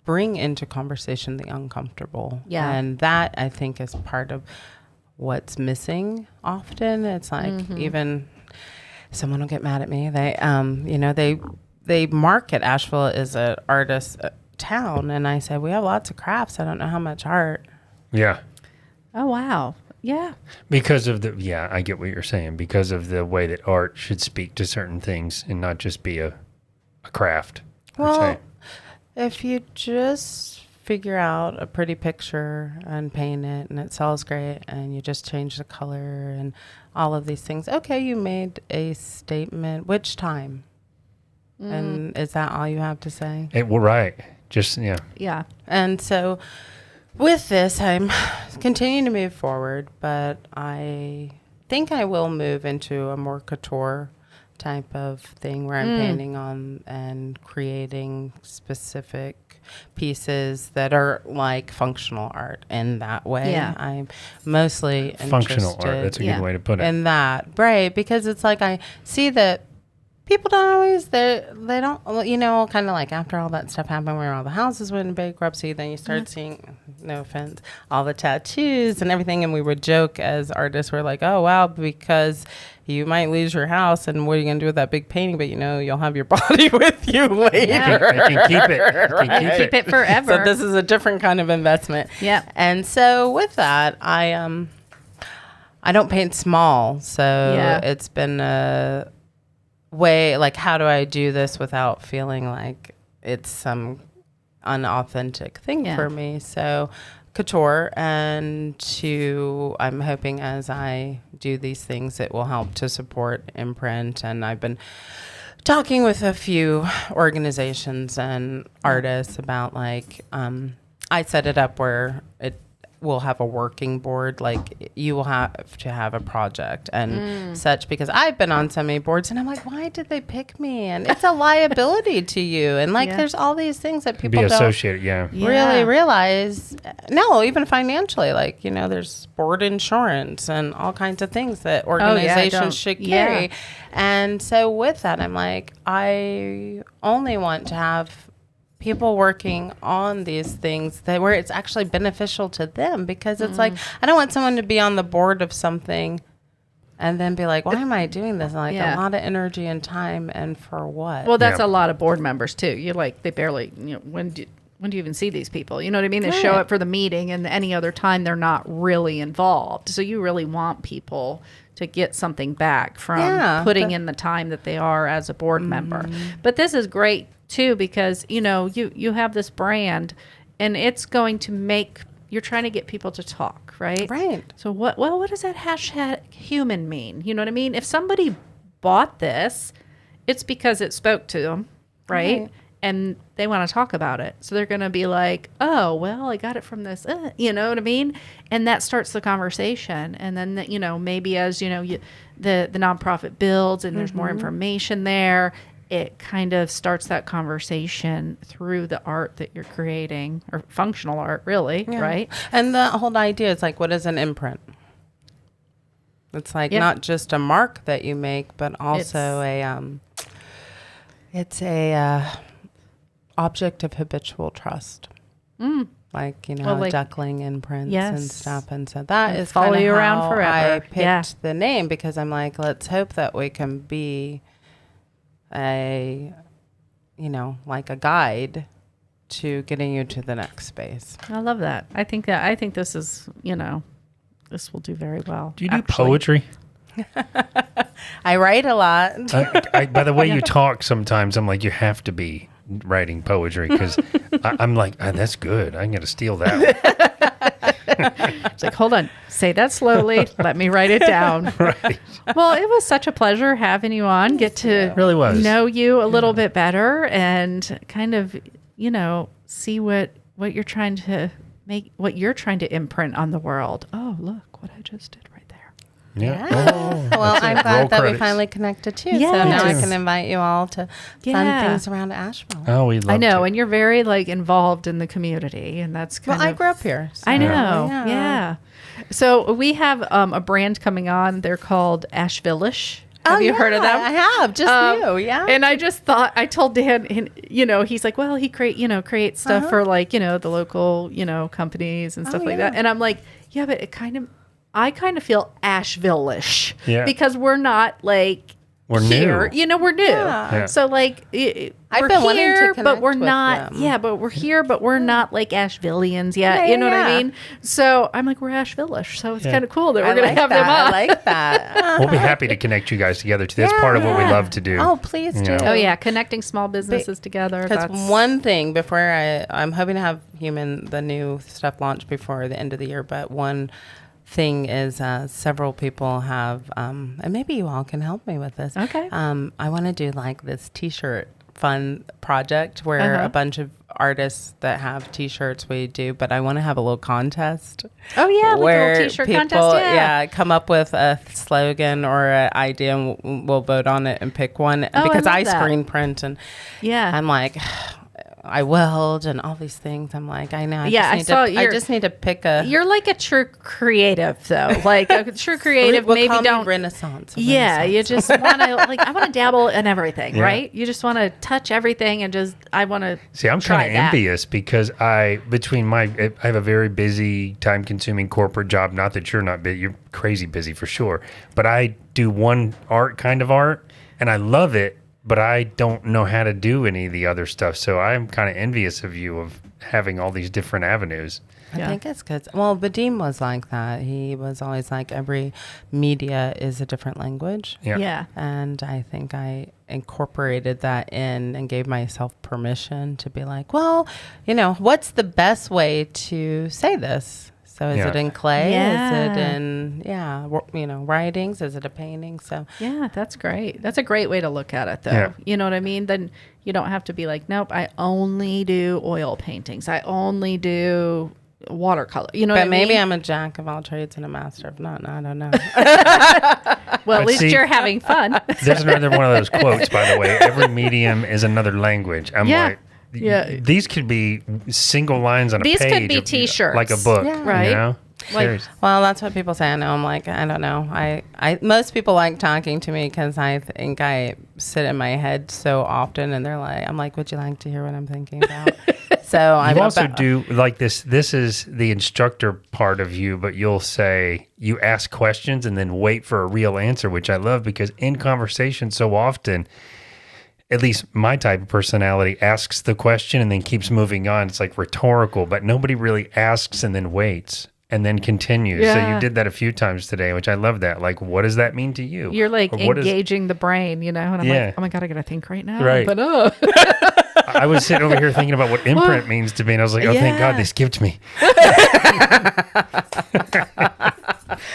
bring into conversation the uncomfortable. Yeah. And that, I think, is part of what's missing often. It's like even someone will get mad at me. They market Asheville as an artist town, and I say we have lots of crafts. I don't know how much art. Yeah. Oh, wow. Yeah. Because of I get what you're saying. Because of the way that art should speak to certain things and not just be a craft. Well, if you just figure out a pretty picture and paint it and it sells great and you just change the color and all of these things, okay, you made a statement. Which time? And is that all you have to say? Right. Just, yeah. Yeah. And so with this, I'm continuing to move forward, but I think I will move into a more couture type of thing where I'm painting on and creating specific pieces that are like functional art in that way. Yeah. I'm mostly Functional art. interested That's a good way to put it. in that, right? Because it's like I see that people don't always, they don't, you know, kind of like after all that stuff happened where all the houses went in bankruptcy, then you start seeing, no offense, all the tattoos and everything. And we would joke as artists, we're like, oh, wow, because you might lose your house and what are you going to do with that big painting? But, you know, you'll have your body with you later. Yeah. They can keep it. They can keep Keep it forever. So this is a different kind of investment. Yeah. And so with that, I don't paint small. So it's been a way, like, how do I do this without feeling like it's some unauthentic thing for me? So couture, and I'm hoping as I do these things, it will help to support Imprint. And I've been talking with a few organizations and artists about like, I set it up where we'll have a working board. Like you will have to have a project and such, because I've been on so many boards and I'm like, why did they pick me? And it's a liability to you. And like, there's all these things that people Be don't associated, really realize. No, even financially, like, there's board insurance and all kinds of things that organizations should carry. And so with that, I'm like, I only want to have people working on these things where it's actually beneficial to them, because it's like, I don't want someone to be on the board of something and then be like, why am I doing this? And like a lot of energy and time, and for what? Well, that's a lot of board members too. You like, they barely, when do you even see these people? You know what I mean? They show up for the meeting, and any other time they're not really involved. So you really want people to get something back from putting in the time that they are as a board member. But this is great too, because you have this brand, and it's going to make, you're trying to get people to talk, right? So what does that hashtag human mean? You know what I mean? If somebody bought this, it's because it spoke to them, right? And they want to talk about it. So they're going to be like, oh, well, I got it from this, you know what I mean? And that starts the conversation. And then, maybe as, the nonprofit builds and there's more information there, it kind of starts that conversation through the art that you're creating, or functional art, really, right? And the whole idea is like, what is an imprint? It's like not just a mark that you make, but also it's a object of habitual trust. Like, duckling imprints and stuff. And so that is follow kind of you around how forever. I picked the name, because I'm like, let's hope that we can be like a guide to getting you to the next space. I love that. I think this is, this will do very well. Do you do poetry? I write a lot. By the way you talk, sometimes I'm like, you have to be writing poetry, because I'm like, that's good. I'm going to steal that one. It's like, hold on, say that slowly. Let me write it down. Right. Well, it was such a pleasure having you on. Get to really was. know you a little bit better, and kind of, see what you're trying to make, what you're trying to imprint on the world. Oh, look what I just did right there. Yeah. Well, I'm glad that we finally connected too. Yes. So now I can invite you all to fun things around Asheville. Oh, we love I know, to. and you're very involved in the community, and that's kind of. I grew up here. So. I know. Yeah. So we have a brand coming on. They're called Asheville-ish. Have you heard of them? I have. Just new. Yeah. And I just thought, I told Dan, and, he's like, well, he creates stuff for like, the local, companies and stuff like that. And I'm like, yeah, but I kind of feel Asheville-ish because we're not like we're here. new. We're new. Yeah. So like I've we're been wanting to here, connect but we're with not. them. Yeah, but we're here, but we're not like Ashevilleans yet. You know what I mean? So I'm like, we're Asheville-ish. So it's kind of cool that we're going to have them on. I like that. We'll be happy to connect you guys together too. That's part of what we love to do. Oh, please do. Oh yeah, connecting small businesses together. Because one thing before I'm hoping to have the new stuff launched before the end of the year, but one thing is several people have, and maybe you all can help me with this. Okay. I want to do like this T-shirt fun project where a bunch of artists that have T-shirts we do, but I want to have a little contest. Oh yeah, where like a little T-shirt people, contest. Come up with a slogan or an idea, and we'll vote on it and pick one. Oh, because I I love that. screen print, and I'm like, I weld and all these things. I'm like, I know. I just need to pick a. You're like a true creative, though. Like a true creative. We'll maybe call don't me Renaissance. You just want to I want to dabble in everything, right? You just want to touch everything and I want to. See, I'm kind of envious because I have a very busy, time-consuming corporate job. Not that you're not busy. You're crazy busy for sure. But I do one kind of art, and I love it. But I don't know how to do any of the other stuff. So I'm kind of envious of you of having all these different avenues. I think it's good. Well, Vadim was like that. He was always like, every media is a different language. Yeah. And I think I incorporated that in and gave myself permission to be like, well, what's the best way to say this? So is it in clay? Is it in, writings? Is it a painting? So yeah, that's great. That's a great way to look at it, though. Yeah. You know what I mean? Then You don't have to be like, nope, I only do oil paintings. I only do watercolor. You know what I But mean? maybe I'm a jack of all trades and a master of none. I don't know. Well, at But least see- you're having fun. There's another one of those quotes, by the way. Every medium is another language. I'm Yeah. like, Yeah. these could be single lines on a These page. could be of- T-shirts. Like a book. Yeah. Right. You know? Like- Seriously. Well, that's what people say. I know. I'm like, I don't know. I most people like talking to me because I think I sit in my head so often, and I'm like, would you like to hear what I'm thinking about? So I You also do like this. This is the instructor part of you, but you'll say you ask questions and then wait for a real answer, which I love because in conversation so often, at least my type of personality asks the question and then keeps moving on. It's like rhetorical, but nobody really asks and then waits and then continues. So Yeah. you did that a few times today, which I love that. Like, what does that mean to you? You're like Or what is- engaging the brain, you know? And I'm Yeah. like, oh my God, I got to think right now. Right. But I was sitting over here thinking about what imprint means to me, and I was like, oh, thank Yeah. God they skipped me.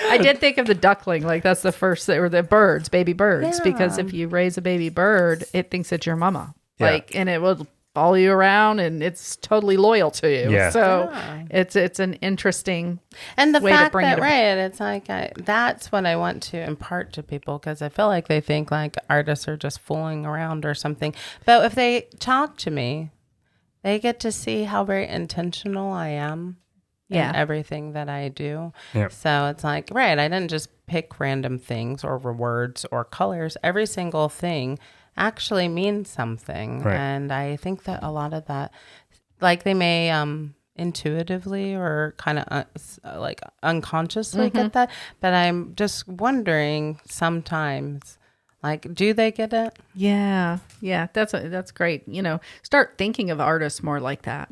I did think of the duckling, like that's the first, or the birds, baby birds, because Yeah. if you raise a baby bird, it thinks it's your mama, Yeah. like, and it will follow you around, and it's totally loyal to you. Yeah. So Yeah. it's an interesting, And the way to fact bring that, it right, it's like, that's what I want to impart to people because I feel like they think like artists are just fooling around or something. But if they talk to me, they get to see how very intentional I am Yeah. in everything that I do. Yep. So it's like, right, I didn't just pick random things or words or colors. Every single thing actually means something. Right. And I think that a lot of that, like they may intuitively or kind of like unconsciously get that, but I'm just wondering sometimes, like, do they get it? yeah, that's great. You know, start thinking of artists more like that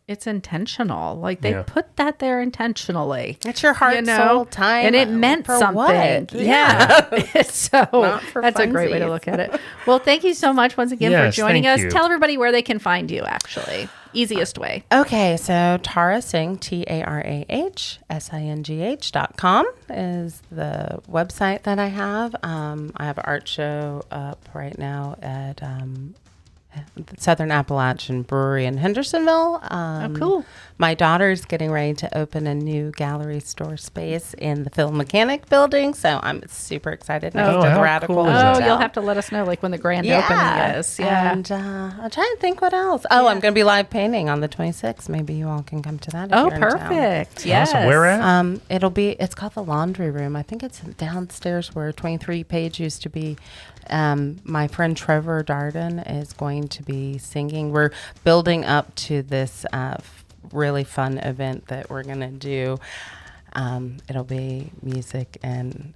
it's intentional. Like they Yeah. put that there intentionally. It's your heart, You know, soul, time, and it meant for something. what? Yeah. So Not for that's a great way to funsies. look at it. Well, thank you so much once again for Yes, joining thank us. you. Tell everybody where they can find you, actually. Easiest way. Okay, so Tarah Singh, TarahSingh.com is the website that I have. I have an art show up right now at Southern Appalachian Brewery in Hendersonville. Cool. My daughter's getting ready to open a new gallery store space in the Phil Mechanic building, so I'm super excited. Next Oh, to the how Radical cool is Oh, that? Hotel. you'll have to let us know, like, when the grand opening is. Yeah. And I'm trying to think what else. Oh, I'm going to be live painting on the 26th. Maybe you all can come to that. If Oh, you're in town. perfect. Yes. Awesome. Where at? It's called the Laundry Room. I think it's downstairs where 23 Page used to be. My friend Trevor Darden is going to be singing. We're building up to this really fun event that we're going to do. It'll be music and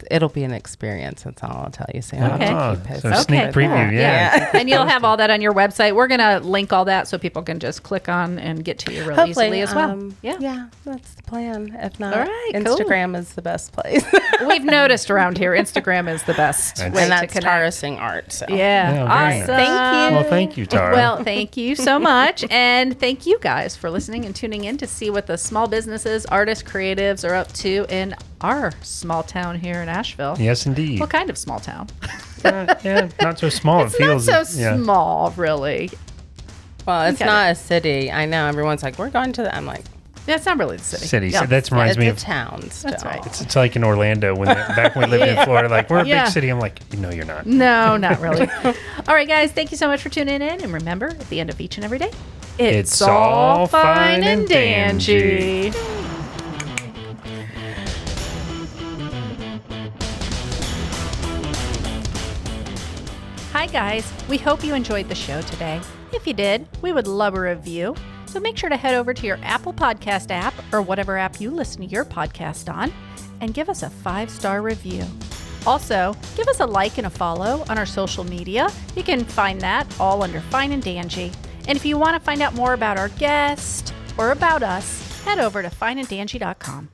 it'll be an experience. That's all I'll tell you. So I'll Okay. have to keep So posted. sneak Okay, preview, cool. yeah. And you'll have all that on your website. We're going to link all that so people can just click on and get to you really easily as well. Yeah, that's the plan. If not, All right, cool. Instagram is the best place. We've noticed around here, Instagram is the best way And to and that's connect. Tarah Singh Art. So. Yeah, Yeah, very nice. awesome. Thank you. Well, thank you, Tara. Well, thank you so much. And thank you guys for listening and tuning in to see what the small businesses, artists, creatives are up to in our small town here in Asheville. yes, indeed. What kind of small town? Yeah, not so small. It's it feels not so yeah. small, really. Well, it's Okay. not a city. I know everyone's like, we're going to the. I'm like, Yeah, it's not really the city. City. Yeah. So that reminds it's me a of town. Still. That's right. it's like in Orlando back when we lived in Florida. Like we're a Yeah. big city. I'm like, no, you're not. No, not really. All right, guys, thank you so much for tuning in. And remember, at the end of each and every day, It's all fine and dandy. Hi, guys. We hope you enjoyed the show today. If you did, we would love a review. So make sure to head over to your Apple Podcast app or whatever app you listen to your podcast on and give us a 5-star review. Also, give us a like and a follow on our social media. You can find that all under Fine and Danjee. And if you want to find out more about our guest or about us, head over to fineanddanjee.com.